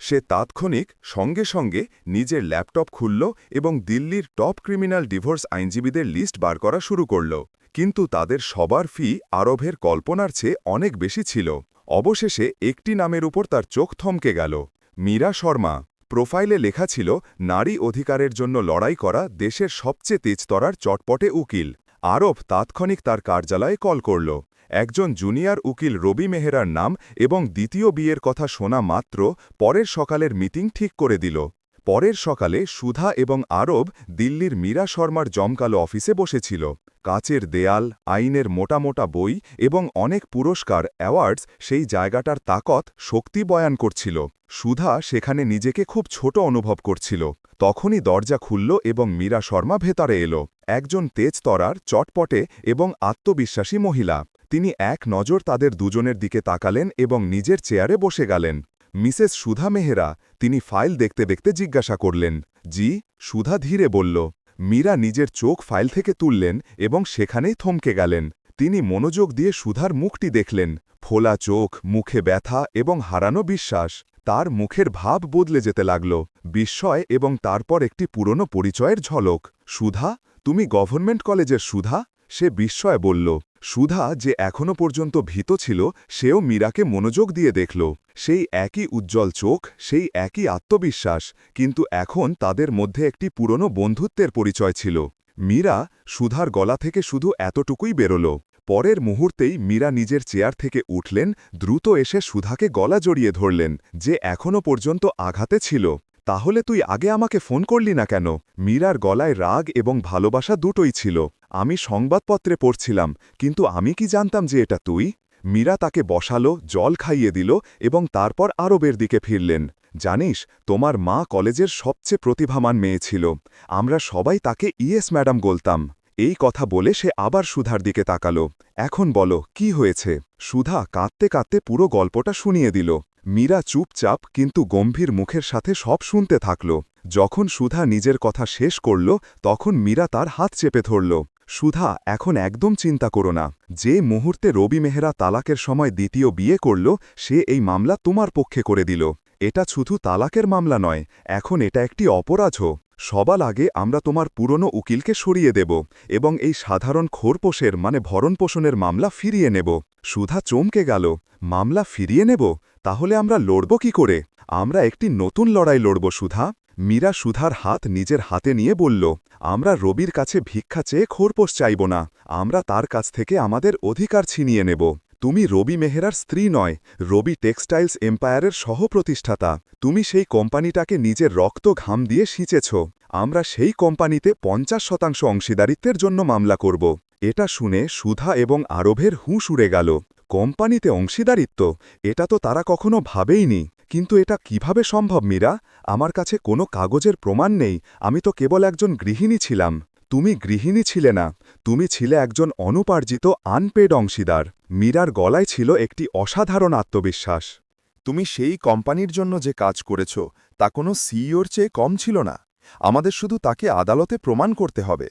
Speaker 3: সে তাৎক্ষণিক সঙ্গে সঙ্গে নিজের ল্যাপটপ খুলল এবং দিল্লির টপ ক্রিমিনাল ডিভোর্স আইনজীবীদের লিস্ট বার করা শুরু করল। কিন্তু তাদের সবার ফি আরবের কল্পনার চেয়ে অনেক বেশি ছিল। অবশেষে একটি নামের উপর তার চোখ থমকে গেল, মীরা শর্মা। প্রোফাইলে লেখা ছিল, নারী অধিকারের জন্য লড়াই করা দেশের সবচেয়ে তেজতরার চটপটে উকিল। আরব তাৎক্ষণিক তার কার্যালয়ে কল করল। একজন জুনিয়র উকিল রবি মেহরার নাম এবং দ্বিতীয় বিয়ের কথা শোনা মাত্র পরের সকালের মিটিং ঠিক করে দিল। পরের সকালে সুধা এবং আরব দিল্লির মীরা শর্মার জমকালো অফিসে বসেছিল। কাচের দেয়াল, আইনের মোটা মোটা বই এবং অনেক পুরস্কার, অ্যাওয়ার্ডস সেই জায়গাটার তাকত, শক্তি বয়ান করছিল। সুধা সেখানে নিজেকে খুব ছোট অনুভব করছিল। তখনই দরজা খুলল এবং মীরা শর্মা ভেতরে এলো। একজন তেজতরার, চটপটে এবং আত্মবিশ্বাসী মহিলা। তিনি এক নজর তাদের দুজনের দিকে তাকালেন এবং নিজের চেয়ারে বসে গেলেন। মিসেস সুধা মেহরা, তিনি ফাইল দেখতে দেখতে জিজ্ঞাসা করলেন। জি, সুধা ধীরে বলল। মীরা নিজের চোখ ফাইল থেকে তুললেন এবং সেখানেই থমকে গেলেন। তিনি মনোযোগ দিয়ে সুধার মুখটি দেখলেন, ফোলা চোখ, মুখে ব্যথা এবং হারানো বিশ্বাস। তার মুখের ভাব বদলে যেতে লাগল, বিস্ময় এবং তারপর একটি পুরনো পরিচয়ের ঝলক। সুধা, তুমি গভর্নমেন্ট কলেজের সুধা? সে বিস্ময়ে বলল। সুধা, যে এখনও পর্যন্ত ভীত ছিল, সেও মীরাকে মনোযোগ দিয়ে দেখল। সেই একই উজ্জ্বল চোখ, সেই একই আত্মবিশ্বাস, কিন্তু এখন তাদের মধ্যে একটি পুরনো বন্ধুত্বের পরিচয় ছিল। মীরা, সুধার গলা থেকে শুধু এতটুকুই বেরোল। পরের মুহূর্তেই মীরা নিজের চেয়ার থেকে উঠলেন, দ্রুত এসে সুধাকে গলা জড়িয়ে ধরলেন, যে এখনও পর্যন্ত আঘাতে ছিল। তাহলে তুই আগে আমাকে ফোন করলি না কেন? মীরার গলায় রাগ এবং ভালোবাসা দুটোই ছিল। আমি সংবাদপত্রে পড়ছিলাম, কিন্তু আমি কি জানতাম যে এটা তুই? মীরা তাকে বসালো, জল খাইয়ে দিল এবং তারপর আরবের দিকে ফিরলেন। জানিস, তোমার মা কলেজের সবচেয়ে প্রতিভাবান মেয়ে ছিল। আমরা সবাই তাকে ইয়েস ম্যাডাম বলতাম। এই কথা বলে সে আবার সুধার দিকে তাকালো। এখন বলো, কি হয়েছে? সুধা কাঁদতে কাঁদতে পুরো গল্পটা শুনিয়ে দিল। মীরা চুপচাপ কিন্তু গম্ভীর মুখের সাথে সব শুনতে থাকল। যখন সুধা নিজের কথা শেষ করল, তখন মীরা তার হাত চেপে ধরল। সুধা, এখন একদম চিন্তা করো না। যে মুহূর্তে রবি মেহরা তালাকের সময় দ্বিতীয় বিয়ে করল, সে এই মামলা তোমার পক্ষে করে দিল। এটা শুধু তালাকের মামলা নয়, এখন এটা একটি অপরাধও। সবার আগে আমরা তোমার পুরনো উকিলকে সরিয়ে দেব এবং এই সাধারণ খোরপোষের ভরণপোষণের মামলা ফিরিয়ে নেব। সুধা চমকে গেল। মামলা ফিরিয়ে নেব? তাহলে আমরা লড়ব কি করে? আমরা একটি নতুন লড়াই লড়ব সুধা। মীরা সুধার হাত নিজের হাতে নিয়ে বলল, আমরা রবির কাছে ভিক্ষা চেয়ে খোরপোষ চাইব না, আমরা তার কাছ থেকে আমাদের অধিকার ছিনিয়ে নেব।
Speaker 1: তুমি রবি মেহরার স্ত্রী নয়, রবি টেক্সটাইলস এম্পায়ারের সহ-প্রতিষ্ঠাতা। তুমি সেই কোম্পানিটাকে নিজের রক্ত ঘাম দিয়ে সিঁচেছ। আমরা সেই কোম্পানিতে 50% অংশীদারিত্বের জন্য মামলা করব। এটা শুনে সুধা এবং আরবের হুঁশ উড়ে গেল। কোম্পানিতে অংশীদারিত্ব? এটা তো তারা কখনো ভাবেইনি। কিন্তু এটা কিভাবে সম্ভব মীরা? আমার কাছে কোনো কাগজের প্রমাণ নেই। আমি তো কেবল একজন গৃহিণী ছিলাম। তুমি গৃহিণী ছিলে না, তুমি ছিলে একজন অনুপার্জিত আনপেড অংশীদার। মীরার গলায় ছিল একটি অসাধারণ আত্মবিশ্বাস।
Speaker 2: তুমি সেই কোম্পানির জন্য যে কাজ করেছ তা কোনো সিইওর চেয়ে কম ছিল না। আমাদের শুধু তাকে আদালতে প্রমাণ করতে হবে।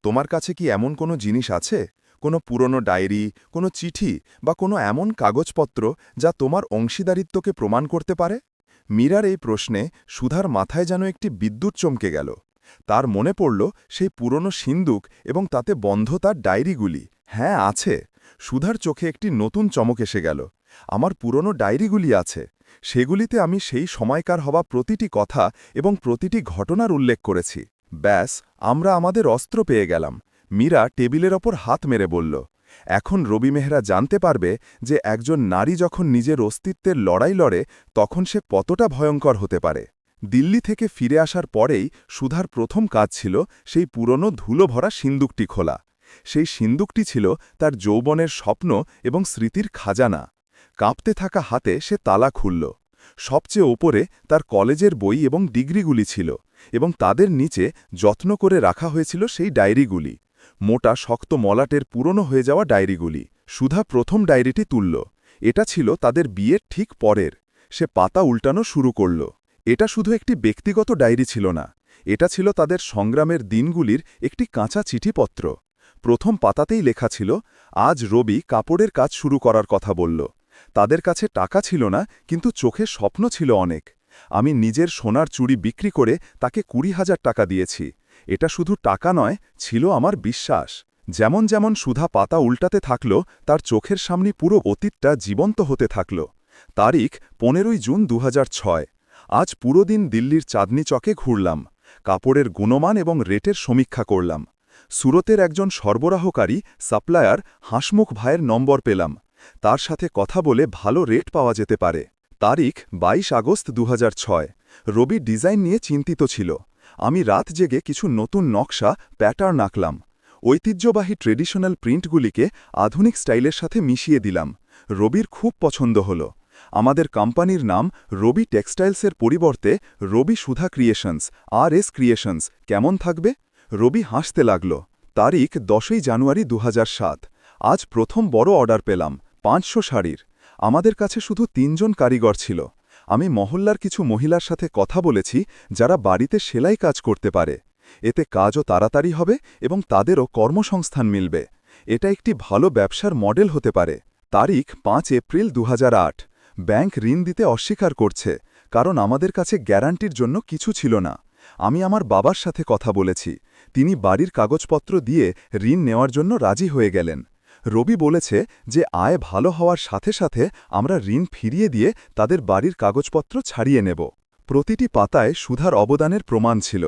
Speaker 2: তোমার কাছে কি এমন কোনো জিনিস আছে, কোনো পুরনো ডায়েরি, কোনো চিঠি বা কোনো এমন কাগজপত্র যা তোমার অংশীদারিত্বকে প্রমাণ করতে পারে? মীরার এই প্রশ্নে সুধার মাথায় যেন একটি বিদ্যুৎ চমকে গেল। তার মনে পড়ল সেই পুরনো সিন্দুক এবং তাতে বন্ধ তার ডায়েরিগুলি। হ্যাঁ, আছে। সুধার চোখে একটি নতুন চমক এসে গেল। আমার পুরনো ডায়েরিগুলি আছে। সেগুলিতে আমি সেই সময়কার হওয়া প্রতিটি কথা এবং প্রতিটি ঘটনার উল্লেখ করেছি। ব্যাস, আমরা আমাদের অস্ত্র পেয়ে গেলাম। মীরা টেবিলের ওপর হাত মেরে বলল, এখন রবি মেহরা জানতে পারবে যে একজন নারী যখন নিজের অস্তিত্বের লড়াই লড়ে তখন সে কতটা ভয়ঙ্কর হতে পারে। দিল্লি থেকে ফিরে আসার পরেই সুধার প্রথম কাজ ছিল সেই পুরনো ধুলো ভরা সিন্দুকটি খোলা। সেই সিন্দুকটি ছিল তার যৌবনের স্বপ্ন এবং স্মৃতির খাজানা। কাঁপতে থাকা হাতে সে তালা খুলল। সবচেয়ে ওপরে তার কলেজের বই এবং ডিগ্রিগুলি ছিল, এবং তাদের নিচে যত্ন করে রাখা হয়েছিল সেই ডায়েরিগুলি, মোটা শক্ত মলাটের পুরনো হয়ে যাওয়া ডায়েরিগুলি। সুধা প্রথম ডায়েরিটি তুলল। এটা ছিল তাদের বিয়ের ঠিক পরের। সে পাতা উল্টানো শুরু করল। এটা শুধু একটি ব্যক্তিগত ডায়েরি ছিল না, এটা ছিল তাদের সংগ্রামের দিনগুলির একটি কাঁচা চিঠিপত্র। প্রথম পাতাতেই লেখা ছিল, আজ রবি কাপড়ের কাজ শুরু করার কথা বলল। তাদের কাছে টাকা ছিল না, কিন্তু চোখে স্বপ্ন ছিল অনেক। আমি নিজের সোনার চুড়ি বিক্রি করে তাকে 20,000 টাকা দিয়েছি। এটা শুধু টাকা নয়, ছিল আমার বিশ্বাস। যেমন যেমন সুধা পাতা উল্টাতে থাকল, তার চোখের সামনে পুরো অতীতটা জীবন্ত হতে থাকল। তারিখ 15 জুন 2006। আজ পুরো দিন দিল্লির চাঁদনি চকে ঘুরলাম। কাপড়ের গুণমান এবং রেটের সমীক্ষা করলাম। সুরতের একজন সরবরাহকারী সাপ্লায়ার হাসমুখ ভাইয়ের নম্বর পেলাম। তার সাথে কথা বলে ভালো রেট পাওয়া যেতে পারে। তারিখ 22 আগস্ট 2006। রবি ডিজাইন নিয়ে চিন্তিত ছিল। আমি রাত জেগে কিছু নতুন নকশা প্যাটার্ন আঁকলাম। ঐতিহ্যবাহী ট্রেডিশনাল প্রিন্টগুলিকে আধুনিক স্টাইলের সাথে মিশিয়ে দিলাম। রবির খুব পছন্দ হল। আমাদের কোম্পানির নাম রবি টেক্সটাইলসের পরিবর্তে রবি সুধা ক্রিয়েশনস RS ক্রিয়েশনস কেমন থাকবে? রবি হাসতে লাগল। তারিখ 10 জানুয়ারি 2007। আজ প্রথম বড় অর্ডার পেলাম, 500 শাড়ির। আমাদের কাছে শুধু 3 জন কারিগর ছিল। আমি মহল্লার কিছু মহিলার সাথে কথা বলেছি যারা বাড়িতে সেলাই কাজ করতে পারে। এতে কাজও তাড়াতাড়ি হবে এবং তাদেরও কর্মসংস্থান মিলবে। এটা একটি ভালো ব্যবসার মডেল হতে পারে। তারিখ 5 এপ্রিল 2008। ব্যাংক ঋণ দিতে অস্বীকার করছে, কারণ আমাদের কাছে গ্যারান্টির জন্য কিছু ছিল না। আমি আমার বাবার সাথে কথা বলেছি। তিনি বাড়ির কাগজপত্র দিয়ে ঋণ নেওয়ার জন্য রাজি হয়ে গেলেন। রবি বলেছে যে আয় ভালো হওয়ার সাথে সাথে আমরা ঋণ ফিরিয়ে দিয়ে তাদের বাড়ির কাগজপত্র ছাড়িয়ে নেব। প্রতিটি পাতায় সুধার অবদানের প্রমাণ ছিল।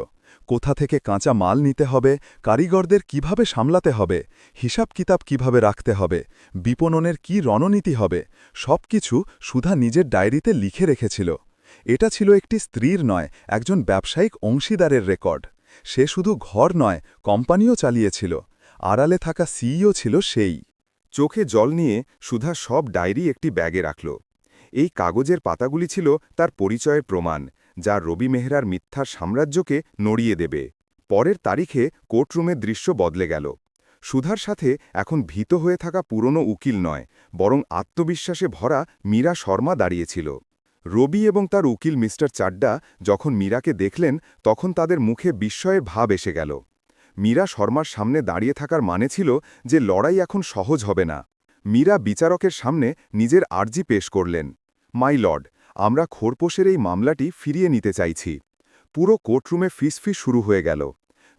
Speaker 2: কোথা থেকে কাঁচা মাল নিতে হবে, কারিগরদের কিভাবে সামলাতে হবে, হিসাব কিতাব কিভাবে রাখতে হবে, বিপণনের কি রণনীতি হবে, সবকিছু সুধা নিজের ডায়েরিতে লিখে রেখেছিল। এটা ছিল একটি স্ত্রীর নয়, একজন ব্যবসায়িক অংশীদারের রেকর্ড। সে শুধু ঘর নয়, কোম্পানিও চালিয়েছিল। আড়ালে থাকা সিইও ছিল সেই।
Speaker 3: চোখে জল নিয়ে সুধা সব ডায়েরি একটি ব্যাগে রাখল। এই কাগজের পাতাগুলি ছিল তার পরিচয়ের প্রমাণ, যা রবি মেহরার মিথ্যার সাম্রাজ্যকে নড়িয়ে দেবে। পরের তারিখে কোর্টরুমের দৃশ্য বদলে গেল। সুধার সাথে এখন ভীত হয়ে থাকা পুরনো উকিল নয়, বরং আত্মবিশ্বাসে ভরা মীরা শর্মা দাঁড়িয়েছিল। রবি এবং তার উকিল মিস্টার চাড্ডা যখন মীরাকে দেখলেন, তখন তাদের মুখে বিস্ময়ের ভাব এসে গেল। মীরা শর্মার সামনে দাঁড়িয়ে থাকার মানে ছিল যে লড়াই এখন সহজ হবে না। মীরা বিচারকের সামনে নিজের আর্জি পেশ করলেন। মাই লর্ড, আমরা খোরপোশের এই মামলাটি ফিরিয়ে নিতে চাইছি। পুরো কোর্টরুমে ফিসফিস শুরু হয়ে গেল।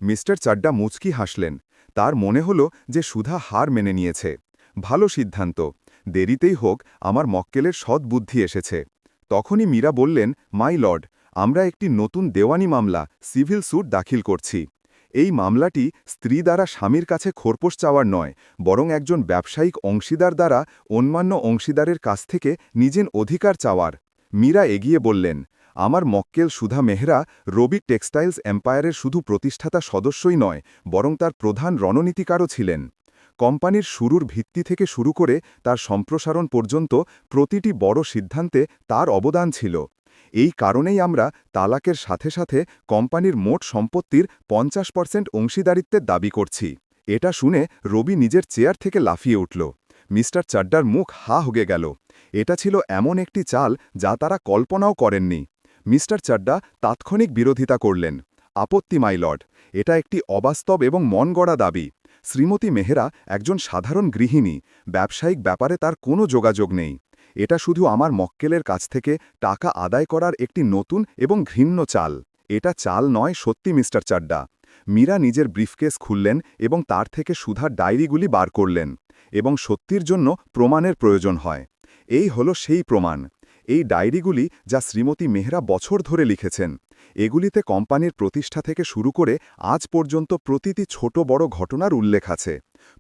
Speaker 3: মিস্টার চাড্ডা মুচকি হাসলেন। তার মনে হল যে সুধা হার মেনে নিয়েছে। ভালো সিদ্ধান্ত। দেরিতেই হোক, আমার মক্কেলের সৎ বুদ্ধি এসেছে। তখনই মীরা বললেন, মাই লর্ড, আমরা একটি নতুন দেওয়ানি মামলা সিভিল স্যুট দাখিল করছি। এই মামলাটি স্ত্রী দ্বারা স্বামীর কাছে খোরপোশ চাওয়ার নয়, বরং একজন ব্যবসায়িক অংশীদার দ্বারা অন্যান্য অংশীদারের কাছ থেকে নিজের অধিকার চাওয়ার। মীরা এগিয়ে বললেন, আমার মক্কেল সুধা মেহরা রবি টেক্সটাইলস এম্পায়ারের শুধু প্রতিষ্ঠাতা সদস্যই নয়, বরং তার প্রধান রণনীতিকারও ছিলেন। কোম্পানির শুরুর ভিত্তি থেকে শুরু করে তার সম্প্রসারণ পর্যন্ত প্রতিটি বড় সিদ্ধান্তে তার অবদান ছিল। এই কারণেই আমরা তালাকের সাথে সাথে কোম্পানির মোট সম্পত্তির 50% অংশীদারিত্বের দাবি করছি। এটা শুনে রবি নিজের চেয়ার থেকে লাফিয়ে উঠল। মিস্টার চাড্ডার মুখ হা হয়ে গেল। এটা ছিল এমন একটি চাল যা তারা কল্পনাও করেননি। মিস্টার চাড্ডা তাৎক্ষণিক বিরোধিতা করলেন। আপত্তি মাই লর্ড, এটা একটি অবাস্তব এবং মনগড়া দাবি। শ্রীমতী মেহরা একজন সাধারণ গৃহিণী, ব্যবসায়িক ব্যাপারে তার কোনো যোগাযোগ নেই। এটা শুধু আমার মক্কেলের কাছ থেকে টাকা আদায় করার একটি নতুন এবং ঘৃণ্য চাল। এটা চাল নয় সত্যি মিস্টার চাড্ডা। মীরা নিজের ব্রিফকেস খুললেন এবং তার থেকে সুধার ডায়েরিগুলি বার করলেন। এবং সত্যির জন্য প্রমাণের প্রয়োজন হয়। এই হলো সেই প্রমাণ। এই ডায়েরিগুলি যা শ্রীমতী মেহরা বছর ধরে লিখেছেন। এগুলিতে কোম্পানির প্রতিষ্ঠা থেকে শুরু করে আজ পর্যন্ত প্রতিটি ছোট বড় ঘটনার উল্লেখ আছে।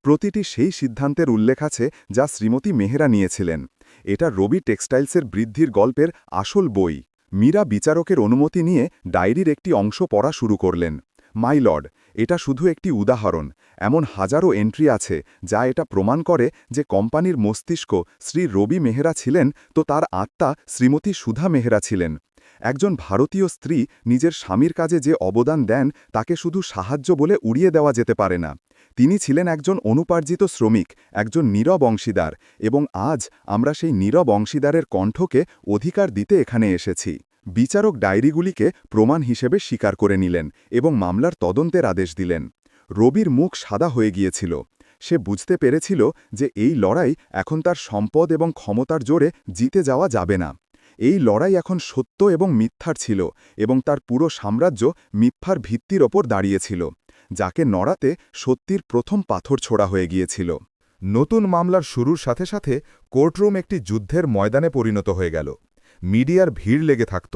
Speaker 3: প্রতিটি সেই সিদ্ধান্তের উল্লেখ আছে যা শ্রীমতী মেহরা নিয়েছিলেন। এটা রবি টেক্সটাইলসের বৃদ্ধির গল্পের আসল বই। মীরা বিচারকের অনুমতি নিয়ে ডায়েরির একটি অংশ পড়া শুরু করলেন। মাই লর্ড, এটা শুধু একটি উদাহরণ। এমন হাজারো এন্ট্রি আছে যা এটা প্রমাণ করে যে কোম্পানির মস্তিষ্ক শ্রী রবি মেহরা ছিলেন তো তার আত্মা শ্রীমতী সুধা মেহরা ছিলেন। একজন ভারতীয় স্ত্রী নিজের স্বামীর কাজে যে অবদান দেন তাকে শুধু সাহায্য বলে উড়িয়ে দেওয়া যেতে পারে না। তিনি ছিলেন একজন অনুপার্জিত শ্রমিক, একজন নীরব অংশীদার, এবং আজ আমরা সেই নীরব অংশীদারের কণ্ঠকে অধিকার দিতে এখানে এসেছি। বিচারক ডায়েরিগুলিকে প্রমাণ হিসেবে স্বীকার করে নিলেন এবং মামলার তদন্তের আদেশ দিলেন। রবির মুখ সাদা হয়ে গিয়েছিল। সে বুঝতে পেরেছিল যে এই লড়াই এখন তার সম্পদ এবং ক্ষমতার জোরে জিতে যাওয়া যাবে না। এই লড়াই এখন সত্য এবং মিথ্যার ছিল এবং তার পুরো সাম্রাজ্য মিথ্যার ভিত্তির ওপর দাঁড়িয়েছিল, যাকে নড়াতে সত্যির প্রথম পাথর ছোড়া হয়ে গিয়েছিল।
Speaker 2: নতুন মামলার শুরুর সাথে সাথে কোর্টরুম একটি যুদ্ধের ময়দানে পরিণত হয়ে গেল। মিডিয়ার ভিড় লেগে থাকত।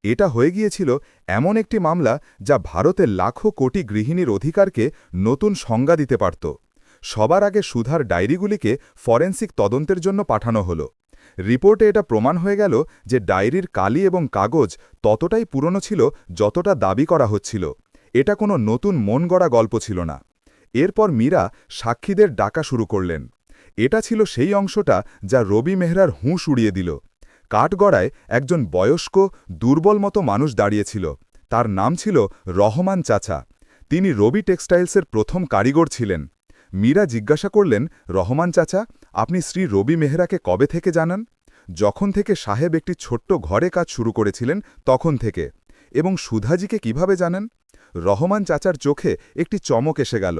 Speaker 2: এটা হয়ে গিয়েছিল এমন একটি মামলা যা ভারতের লাখো কোটি গৃহিণীর অধিকারকে নতুন সংজ্ঞা দিতে পারত। সবার আগে সুধার ডায়েরিগুলিকে ফরেন্সিক তদন্তের জন্য পাঠানো হলো। রিপোর্টে এটা প্রমাণ হয়ে গেল যে ডায়েরির কালি এবং কাগজ ততটাই পুরনো ছিল যতটা দাবি করা হচ্ছিল। এটা কোনো নতুন মন গড়া গল্প ছিল না। এরপর মীরা সাক্ষীদের ডাকা শুরু করলেন। এটা ছিল সেই অংশটা যা রবি মেহরার হুঁশ উড়িয়ে দিল। কাঠগড়ায় একজন বয়স্ক দুর্বল মতো মানুষ দাঁড়িয়েছিল। তার নাম ছিল রহমান চাচা। তিনি রবি টেক্সটাইলসের প্রথম কারিগর ছিলেন। মীরা জিজ্ঞাসা করলেন, রহমান চাচা, আপনি শ্রী রবি মেহরাকে কবে থেকে জানান? যখন থেকে সাহেব একটি ছোট্ট ঘরে কাজ শুরু করেছিলেন তখন থেকে। এবং সুধাজিকে কিভাবে জানেন? রহমান চাচার চোখে একটি চমক এসে গেল।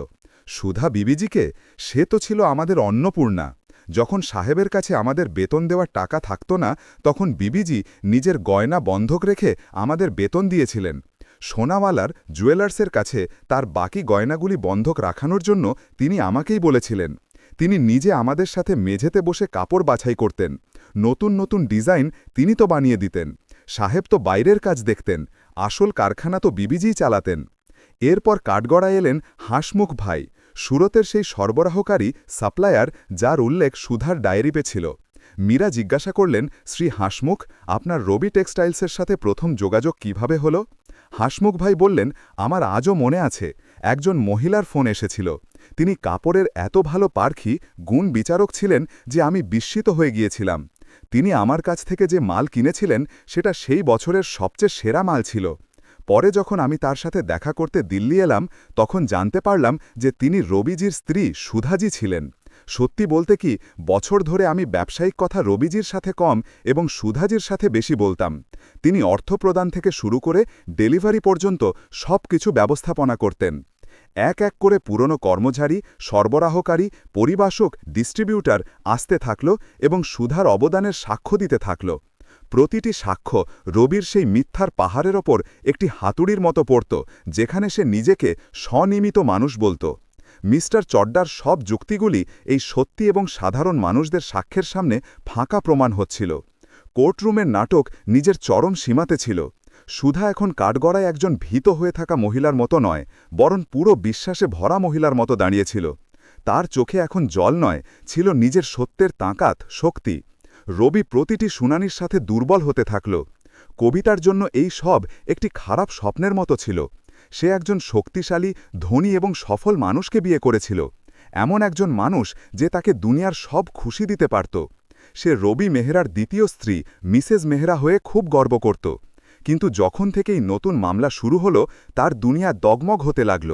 Speaker 2: সুধা বিবিজিকে? সে তো ছিল আমাদের অন্নপূর্ণা। যখন সাহেবের কাছে আমাদের বেতন দেওয়ার টাকা থাকত না, তখন বিবিজি নিজের গয়না বন্ধক রেখে আমাদের বেতন দিয়েছিলেন। সোনাওয়ালার জুয়েলার্সের কাছে তার বাকি গয়নাগুলি বন্ধক রাখানোর জন্য তিনি আমাকেই বলেছিলেন। তিনি নিজে আমাদের সাথে মেঝেতে বসে কাপড় বাছাই করতেন। নতুন নতুন ডিজাইন তিনি তো বানিয়ে দিতেন। সাহেব তো বাইরের কাজ দেখতেন, আসল কারখানা তো বিবিজিই চালাতেন। এরপর কাঠগড়া এলেন হাসমুখ ভাই, সুরতের সেই সরবরাহকারী সাপ্লায়ার যার উল্লেখ সুধার ডায়েরিতে ছিল। মীরা জিজ্ঞাসা করলেন, শ্রী হাসমুখ, আপনার রবি টেক্সটাইলসের সাথে প্রথম যোগাযোগ কিভাবে হলো? হাসমুখ ভাই বললেন, আমার আজও মনে আছে, একজন মহিলার ফোন এসেছিল। তিনি কাপড়ের এত ভালো পারখি, গুণ বিচারক ছিলেন যে আমি বিস্মিত হয়ে গিয়েছিলাম। তিনি আমার কাছ থেকে যে মাল কিনেছিলেন সেটা সেই বছরের সবচেয়ে সেরা মাল ছিল। পরে যখন আমি তার সাথে দেখা করতে দিল্লি এলাম, তখন জানতে পারলাম যে তিনি রবিজির স্ত্রী সুধাজি ছিলেন। সত্যি বলতে কি, বছর ধরে আমি ব্যবসায়িক কথা রবিজির সাথে কম এবং সুধাজির সাথে বেশি বলতাম। তিনি অর্থ প্রদান থেকে শুরু করে ডেলিভারি পর্যন্ত সব কিছু ব্যবস্থাপনা করতেন। এক এক করে পুরনো কর্মচারী, সরবরাহকারী, পরিবাসক, ডিস্ট্রিবিউটার আসতে থাকল এবং সুধার অবদানের সাক্ষ্য দিতে থাকল। প্রতিটি সাক্ষ্য রবির সেই মিথ্যার পাহাড়ের ওপর একটি হাতুড়ির মতো পড়ত, যেখানে সে নিজেকে স্বনির্মিত মানুষ বলত। মিস্টার চড্ডার সব যুক্তিগুলি এই সত্যি এবং সাধারণ মানুষদের সাক্ষ্যের সামনে ফাঁকা প্রমাণ হচ্ছিল। কোর্টরুমের নাটক নিজের চরম সীমাতে ছিল।
Speaker 1: সুধা এখন কাঠগড়ায় একজন ভীত হয়ে থাকা মহিলার মতো নয়, বরং পুরো বিশ্বাসে ভরা মহিলার মতো দাঁড়িয়েছিল। তার চোখে এখন জল নয়, ছিল নিজের সত্যের তাকাত, শক্তি। রবি প্রতিটি শুনানির সাথে দুর্বল হতে থাকল। কবিতার জন্য এই সব একটি খারাপ স্বপ্নের মতো ছিল। সে একজন শক্তিশালী, ধনী এবং সফল মানুষকে বিয়ে করেছিল, এমন একজন মানুষ যে তাকে দুনিয়ার সব খুশি দিতে পারত। সে রবি মেহরার দ্বিতীয় স্ত্রী মিসেস মেহরা হয়ে খুব গর্ব করত। কিন্তু যখন থেকেই নতুন মামলা শুরু হলো, তার দুনিয়া দগমগ হতে লাগল।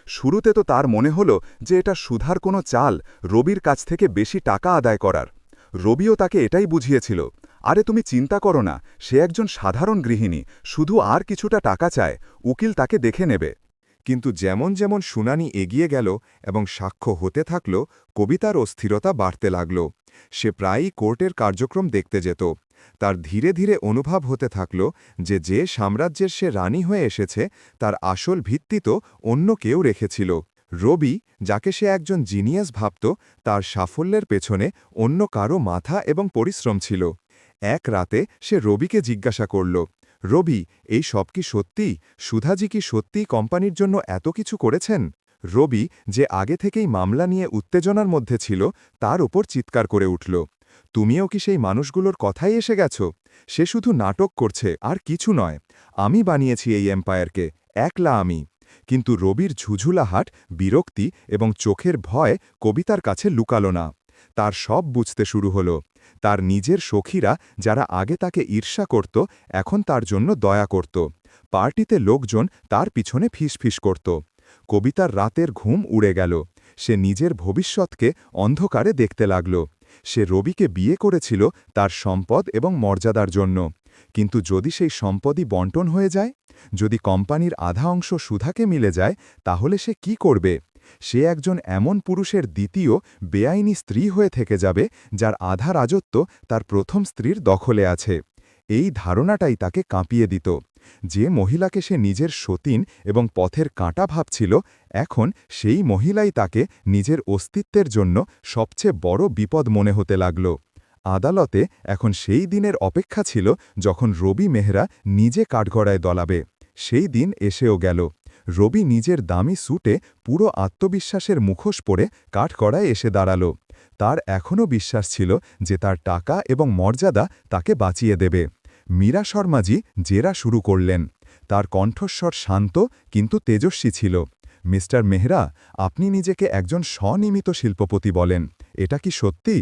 Speaker 1: শুরুতে তো তার মনে হলো যে এটা সুধার কোনো চাল, রবির কাছ থেকে বেশি টাকা আদায় করার। রবিও তাকে এটাই বুঝিয়েছিল, আরে তুমি চিন্তা করো না, সে একজন সাধারণ গৃহিণী, শুধু আর কিছুটা টাকা চায়, উকিল তাকে দেখে নেবে। কিন্তু যেমন যেমন শুনানি এগিয়ে গেল এবং সাক্ষ্য হতে থাকল, কবিতার অস্থিরতা বাড়তে লাগল। সে প্রায়ই কোর্টের কার্যক্রম দেখতে যেত। তার ধীরে ধীরে অনুভব হতে থাকল যে সাম্রাজ্যের সে রানী হয়ে এসেছে, তার আসল ভিত্তি তো অন্য কেউ রেখেছিল। রবি, যাকে সে একজন জিনিয়াস ভাবত, তার সাফল্যের পেছনে অন্য কারো মাথা এবং পরিশ্রম ছিল। এক রাতে সে রবিকে জিজ্ঞাসা করল, রবি, এই সব কি সত্যি? সুধাজি কি সত্যিই কোম্পানির জন্য এত কিছু করেছেন? রবি, যে আগে থেকেই মামলা নিয়ে উত্তেজনার মধ্যে ছিল, তার ওপর চিৎকার করে উঠল, তুমিও কি সেই মানুষগুলোর কথাই এসে গেছ? সে শুধু নাটক করছে, আর কিছু নয়। আমি বানিয়েছি এই এম্পায়ারকে, একলা আমি। কিন্তু রবির ঝুঝুলাহাট, বিরক্তি এবং চোখের ভয় কবিতার কাছে লুকালো না। তার সব বুঝতে শুরু হলো। তার নিজের সখীরা, যারা আগে তাকে ঈর্ষা করত, এখন তার জন্য দয়া করত। পার্টিতে লোকজন তার পিছনে ফিসফিস করত। কবিতার রাতের ঘুম উড়ে গেল। সে নিজের ভবিষ্যৎকে অন্ধকারে দেখতে লাগল। সে রবিকে বিয়ে করেছিল তার সম্পদ এবং মর্যাদার জন্য। কিন্তু যদি সেই সম্পদই বণ্টন হয়ে যায়, যদি কোম্পানির আধা অংশ সুধাকে মিলে যায়, তাহলে সে কি করবে? সে একজন এমন পুরুষের দ্বিতীয় বেআইনি স্ত্রী হয়ে থেকে যাবে, যার আধা রাজত্ব তার প্রথম স্ত্রীর দখলে আছে। এই ধারণাটাই তাকে কাঁপিয়ে দিত। যে মহিলাকে সে নিজের সতীন এবং পথের কাঁটা ভাবছিল, এখন সেই মহিলাই তাকে নিজের অস্তিত্বের জন্য সবচেয়ে বড় বিপদ মনে হতে লাগল। আদালতে এখন সেই দিনের অপেক্ষা ছিল যখন রবি মেহরা নিজে কাঠগড়ায় দলাবে। সেই দিন এসেও গেল। রবি নিজের দামি স্যুটে পুরো আত্মবিশ্বাসের মুখোশ পরে কাঠগড়ায় এসে দাঁড়াল। তার এখনও বিশ্বাস ছিল যে তার টাকা এবং মর্যাদা তাকে বাঁচিয়ে দেবে। মীরা শর্মাজি জেরা শুরু করলেন। তার কণ্ঠস্বর শান্ত কিন্তু তেজস্বী ছিল। মিস্টার মেহরা, আপনি নিজেকে একজন স্বনির্মিত শিল্পপতি বলেন, এটা কি সত্যি?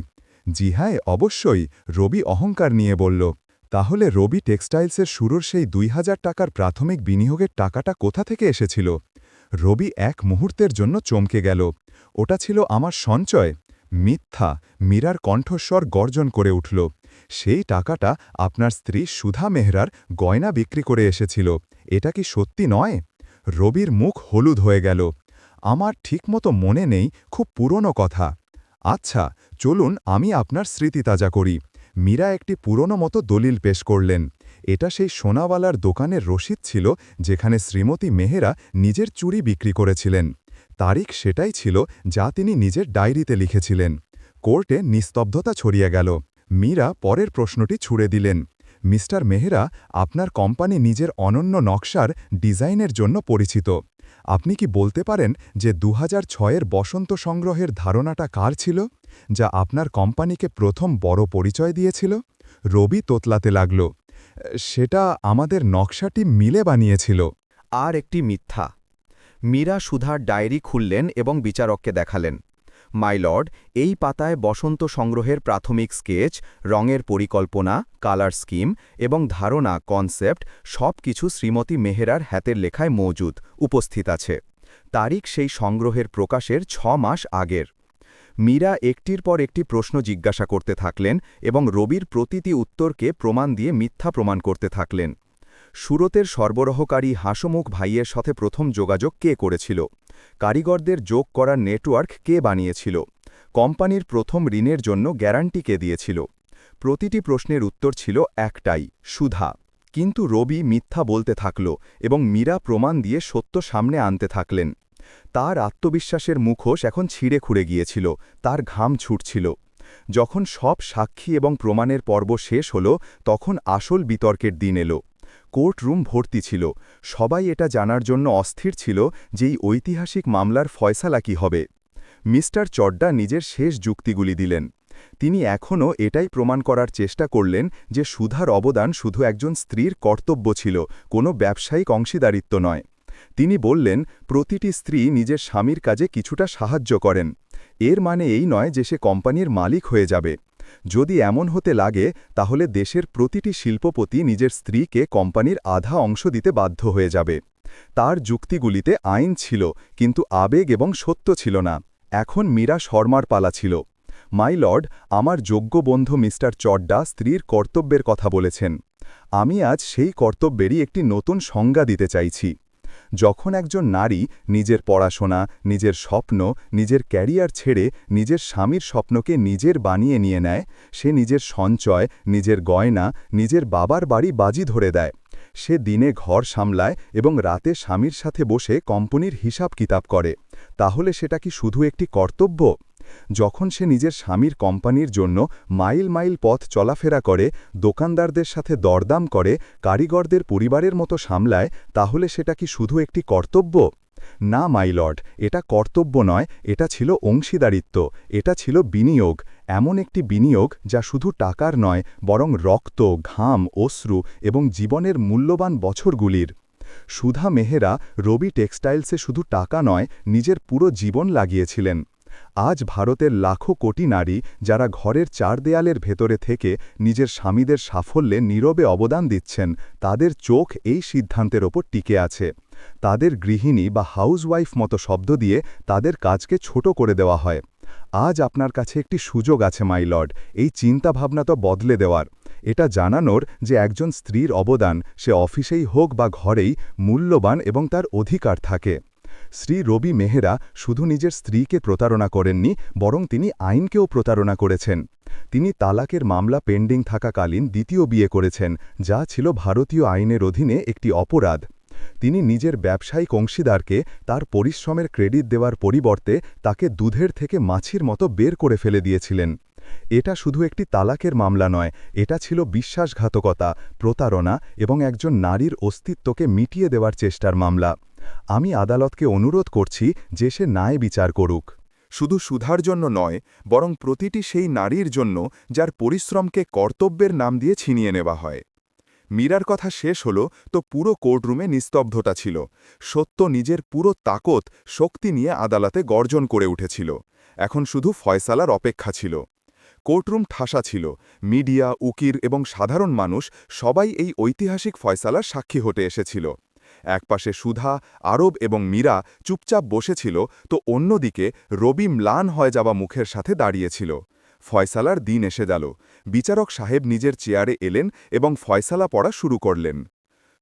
Speaker 1: জি হ্যাঁ, অবশ্যই, রবি অহংকার নিয়ে বলল। তাহলে রবি টেক্সটাইলসের শুরুর সেই ২,০০০ টাকার প্রাথমিক বিনিয়োগের টাকাটা কোথা থেকে এসেছিল? রবি এক মুহূর্তের জন্য চমকে গেল। ওটা ছিল আমার সঞ্চয়। মিথ্যা! মীরার কণ্ঠস্বর গর্জন করে উঠল। সেই টাকাটা আপনার স্ত্রী সুধা মেহরার গয়না বিক্রি করে এসেছিল। এটা কি সত্যি নয়? রবির মুখ হলুদ হয়ে গেল। আমার ঠিকমতো মনে নেই, খুব পুরনো কথা। আচ্ছা, চলুন আমি আপনার স্মৃতি তাজা করি। মীরা একটি পুরনো মতো দলিল পেশ করলেন। এটা সেই সোনাওয়ালার দোকানের রসিদ ছিল যেখানে শ্রীমতী মেহরা নিজের চুড়ি বিক্রি করেছিলেন। তারিখ সেটাই ছিল যা তিনি নিজের ডায়েরিতে লিখেছিলেন। কোর্টে নিস্তব্ধতা ছড়িয়ে গেল। মীরা পরের প্রশ্নটি ছুড়ে দিলেন, মিস্টার মেহরা, আপনার কোম্পানি নিজের অনন্য নকশার ডিজাইনের জন্য পরিচিত। আপনি কি বলতে পারেন যে ২০০৬-এর বসন্ত সংগ্রহের ধারণাটা কার ছিল, যা আপনার কোম্পানিকে প্রথম বড় পরিচয় দিয়েছিল? রবি তোতলাতে লাগল, সেটা আমাদের নকশাটি মিলে বানিয়েছিল।
Speaker 2: আর একটি মিথ্যা। মীরা সুধার ডায়েরি খুললেন এবং বিচারককে দেখালেন। মাই লর্ড, এই পাতায় বসন্ত সংগ্রহের প্রাথমিক স্কেচ, রঙের পরিকল্পনা, কালার স্কিম এবং ধারণা, কনসেপ্ট সব কিছু শ্রীমতী মেহরার হাতের লেখায় মজুদ, উপস্থিত আছে। তারিখ সেই সংগ্রহের প্রকাশের ৬ মাস আগের। মীরা একটির পর একটি প্রশ্ন জিজ্ঞাসা করতে থাকলেন এবং রবির প্রতিটি উত্তরকে প্রমাণ দিয়ে মিথ্যা প্রমাণ করতে থাকলেন। সুরতের সরবরাহকারী হাসমুখ ভাইয়ের সাথে প্রথম যোগাযোগ কে করেছিল? কারিগরদের যোগ করার নেটওয়ার্ক কে বানিয়েছিল? কোম্পানির প্রথম ঋণের জন্য গ্যারান্টি কে দিয়েছিল? প্রতিটি প্রশ্নের উত্তর ছিল একটাই, সুধা। কিন্তু রবি মিথ্যা বলতে থাকল এবং মীরা প্রমাণ দিয়ে সত্য সামনে আনতে থাকলেন। তার আত্মবিশ্বাসের মুখোশ এখন ছিঁড়ে খুঁড়ে গিয়েছিল, তার ঘাম ছুটছিল। যখন সব সাক্ষী এবং প্রমাণের পর্ব শেষ হল, তখন আসল বিতর্কের দিন এলো।
Speaker 1: কোর্টরুম ভর্তি ছিল, সবাই এটা জানার জন্য অস্থির ছিল যে এই ঐতিহাসিক মামলার ফয়সালা কী হবে। মিস্টার চড্ডা নিজের শেষ যুক্তিগুলি দিলেন। তিনি এখনও এটাই প্রমাণ করার চেষ্টা করলেন যে সুধার অবদান শুধু একজন স্ত্রীর কর্তব্য ছিল, কোনো ব্যবসায়িক অংশীদারিত্ব নয়। তিনি বললেন, প্রতিটি স্ত্রী নিজের স্বামীর কাজে কিছুটা সাহায্য করেন। এর মানে এই নয় যে সে কোম্পানির মালিক হয়ে যাবে। যদি এমন হতে লাগে তাহলে দেশের প্রতিটি শিল্পপতি নিজের স্ত্রীকে কোম্পানির আধা অংশ দিতে বাধ্য হয়ে যাবে। তার যুক্তিগুলিতে আইন ছিল, কিন্তু আবেগ এবং সত্য ছিল না। এখন মীরা শর্মার পালা ছিল। মাই লর্ড, আমার যোগ্য বন্ধু মিস্টার চড্ডা স্ত্রীর কর্তব্যের কথা বলেছেন। আমি আজ সেই কর্তব্যেরই একটি নতুন সংজ্ঞা দিতে চাইছি। যখন একজন নারী নিজের পড়াশোনা, নিজের স্বপ্ন, নিজের ক্যারিয়ার ছেড়ে নিজের স্বামীর স্বপ্নকে নিজের বানিয়ে নিয়ে নেয়, সে নিজের সঞ্চয়, নিজের গয়না, নিজের বাবার বাড়ি বাজি ধরে দেয়। সে দিনে ঘর সামলায় এবং রাতে স্বামীর সাথে বসে কোম্পানির হিসাব কিতাব করে। তাহলে সেটা কি শুধু একটি কর্তব্য? যখন সে নিজের স্বামীর কোম্পানির জন্য মাইল মাইল পথ চলাফেরা করে, দোকানদারদের সাথে দরদাম করে, কারিগরদের পরিবারের মতো সামলায়, তাহলে সেটা কি শুধু একটি কর্তব্য? না মাই লর্ড, এটা কর্তব্য নয়, এটা ছিল অংশীদারিত্ব, এটা ছিল বিনিয়োগ, এমন একটি বিনিয়োগ যা শুধু টাকার নয়, বরং রক্ত, ঘাম, অশ্রু এবং জীবনের মূল্যবান বছরগুলির। সুধা মেহরা রবি টেক্সটাইলসে শুধু টাকা নয়, নিজের পুরো জীবন লাগিয়েছিলেন। আজ ভারতের লাখো কোটি নারী যারা ঘরের চার দেয়ালের ভেতরে থেকে নিজের স্বামীদের সাফল্যে নীরবে অবদান দিচ্ছেন, তাদের চোখ এই সিদ্ধান্তের ওপর টিকে আছে। তাদের গৃহিণী বা হাউসওয়াইফ মতো শব্দ দিয়ে তাদের কাজকে ছোট করে দেওয়া হয়। আজ আপনার কাছে একটি সুযোগ আছে মাই লর্ড, এই চিন্তাভাবনা তো বদলে দেওয়ার। এটা জানানোর যে একজন স্ত্রীর অবদান, সে অফিসেই হোক বা ঘরেই, মূল্যবান এবং তার অধিকার থাকে। শ্রী রবি মেহরা শুধু নিজের স্ত্রীকে প্রতারণা করেননি, বরং তিনি আইনকেও প্রতারণা করেছেন। তিনি তালাকের মামলা পেন্ডিং থাকাকালীন দ্বিতীয় বিয়ে করেছেন, যা ছিল ভারতীয় আইনের অধীনে একটি অপরাধ। তিনি নিজের ব্যবসায়িক অংশীদারকে তার পরিশ্রমের ক্রেডিট দেওয়ার পরিবর্তে তাকে দুধের থেকে মাছির মতো বের করে ফেলে দিয়েছিলেন। এটা শুধু একটি তালাকের মামলা নয়, এটা ছিল বিশ্বাসঘাতকতা, প্রতারণা এবং একজন নারীর অস্তিত্বকে মিটিয়ে দেওয়ার চেষ্টার মামলা। আমি আদালতকে অনুরোধ করছি যে সে ন্যায় বিচার করুক।
Speaker 2: শুধু সুধার জন্য নয়, বরং প্রতিটি সেই নারীর জন্য যার পরিশ্রমকে কর্তব্যের নাম দিয়ে ছিনিয়ে নেওয়া হয়। মীরার কথা শেষ হল তো পুরো কোর্টরুমে নিস্তব্ধতা ছিল। সত্য নিজের পুরো তাকত, শক্তি নিয়ে আদালতে গর্জন করে উঠেছিল। এখন শুধু ফয়সালার অপেক্ষা ছিল। কোর্টরুম ঠাসা ছিল। মিডিয়া, উকিল এবং সাধারণ মানুষ সবাই এই ঐতিহাসিক ফয়সালার সাক্ষী হতে এসেছিল। একপাশে সুধা, আরব এবং মীরা চুপচাপ বসেছিল, তো অন্যদিকে রবি ম্লান হয়ে যাওয়া মুখের সাথে দাঁড়িয়েছিল। ফয়সালার দিন এসে গেল। বিচারক সাহেব নিজের চেয়ারে এলেন এবং ফয়সালা পড়া শুরু করলেন।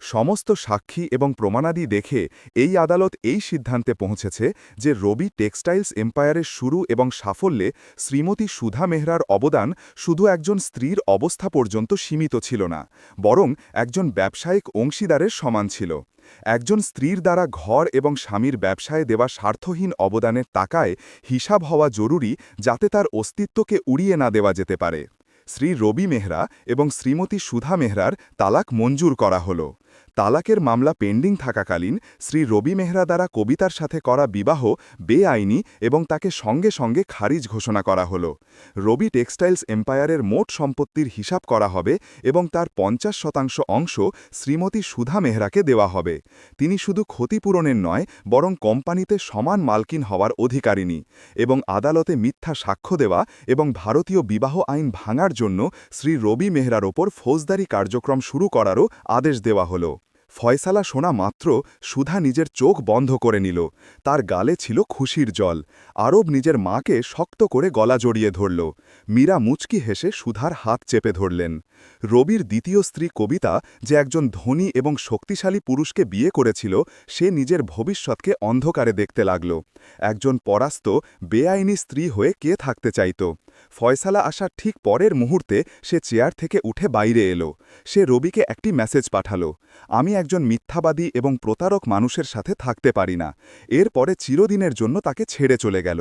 Speaker 2: সমস্ত সাক্ষী এবং প্রমাণাদি দেখে এই আদালত এই সিদ্ধান্তে পৌঁছেছে যে রবি টেক্সটাইলস এম্পায়ারের শুরু এবং সাফল্যে শ্রীমতী সুধা মেহরার অবদান শুধু একজন স্ত্রীর অবস্থা পর্যন্ত সীমিত ছিল না, বরং একজন ব্যবসায়িক অংশীদারের সমান ছিল। একজন স্ত্রীর দ্বারা ঘর এবং স্বামীর ব্যবসায় দেওয়া স্বার্থহীন অবদানের টাকায় হিসাব হওয়া জরুরি, যাতে তার অস্তিত্বকে উড়িয়ে না দেওয়া যেতে পারে। শ্রী রবি মেহরা এবং শ্রীমতী সুধা মেহরার তালাক মঞ্জুর করা হল। তালাকের মামলা পেন্ডিং থাকাকালীন শ্রী রবি মেহরা দ্বারা কবিতার সাথে করা বিবাহ বেআইনি এবং তাকে সঙ্গে সঙ্গে খারিজ ঘোষণা করা হল। রবি টেক্সটাইলস এম্পায়ারের মোট সম্পত্তির হিসাব করা হবে এবং তার 50% অংশ শ্রীমতী সুধা মেহরাকে দেওয়া হবে। তিনি শুধু ক্ষতিপূরণের নয়, বরং কোম্পানিতে সমান মালকিন হওয়ার অধিকারিণী। এবং আদালতে মিথ্যা সাক্ষ্য দেওয়া এবং ভারতীয় বিবাহ আইন ভাঙার জন্য শ্রী রবি মেহরার ওপর ফৌজদারি কার্যক্রম শুরু করারও আদেশ দেওয়া হল। ফয়সালা শোনা মাত্র সুধা নিজের চোখ বন্ধ করে নিল। তার গালে ছিল খুশির জল। আরব নিজের মাকে শক্ত করে গলা জড়িয়ে ধরল। মীরা মুচকি হেসে সুধার হাত চেপে ধরলেন। রবির দ্বিতীয় স্ত্রী কবিতা, যে একজন ধনী এবং শক্তিশালী পুরুষকে বিয়ে করেছিল, সে নিজের ভবিষ্যৎকে অন্ধকারে দেখতে লাগল। একজন পরাস্ত, বেআইনি স্ত্রী হয়ে কে থাকতে চাইত? ফয়সালা আসার ঠিক পরের মুহূর্তে সে চেয়ার থেকে উঠে বাইরে এলো। সে রবিকে একটি মেসেজ পাঠালো, আমি একজন মিথ্যাবাদী এবং প্রতারক মানুষের সাথে থাকতে পারি না। এরপরে চিরদিনের জন্য তাকে ছেড়ে চলে গেল।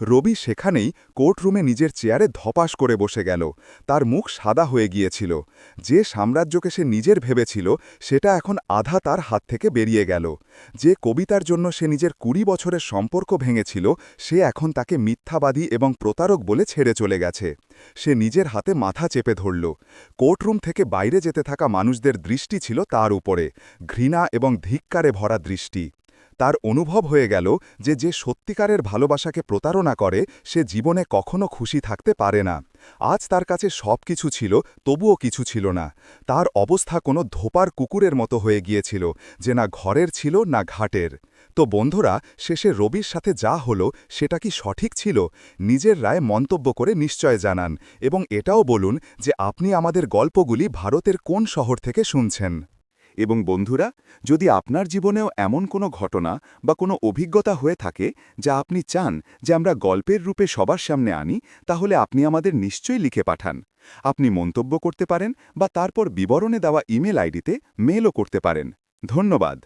Speaker 1: রবি সেখানেই কোর্টরুমে নিজের চেয়ারে ধপাস করে বসে গেল। তার মুখ সাদা হয়ে গিয়েছিল। যে সাম্রাজ্যকে সে নিজের ভেবেছিল সেটা এখন আধা তার হাত থেকে বেরিয়ে গেল। যে কবিতার জন্য সে নিজের ২০ বছরের সম্পর্ক ভেঙেছিল সে এখন তাকে মিথ্যাবাদী এবং প্রতারক বলে ছেড়ে চলে গেছে। সে নিজের হাতে মাথা চেপে ধরল। কোর্টরুম থেকে বাইরে যেতে থাকা মানুষদের দৃষ্টি ছিল তার উপরে, ঘৃণা এবং ধিক্কারে ভরা দৃষ্টি। তার অনুভব হয়ে গেল যে যে সত্যিকারের ভালোবাসাকে প্রতারণা করে সে জীবনে কখনো খুশি থাকতে পারে না। আজ তার কাছে সব কিছু ছিল, তবুও কিছু ছিল না। তার অবস্থা কোনো ধোপার কুকুরের মতো হয়ে গিয়েছিল, যে না ঘরের ছিল না ঘাটের। তো বন্ধুরা, শেষে রবির সাথে যা হলো সেটা কি সঠিক ছিল? নিজের রায় মন্তব্য করে নিশ্চয় জানান, এবং এটাও বলুন যে আপনি আমাদের গল্পগুলি ভারতের কোন শহর থেকে শুনছেন। এবং বন্ধুরা, যদি আপনার জীবনেও এমন কোনো ঘটনা বা কোনো অভিজ্ঞতা হয়ে থাকে যা আপনি চান যে আমরা গল্পের রূপে সবার সামনে আনি, তাহলে আপনি আমাদের নিশ্চয়ই লিখে পাঠান। আপনি মন্তব্য করতে পারেন বা তারপর বিবরণে দেওয়া ইমেল আইডিতে মেলও করতে পারেন। ধন্যবাদ।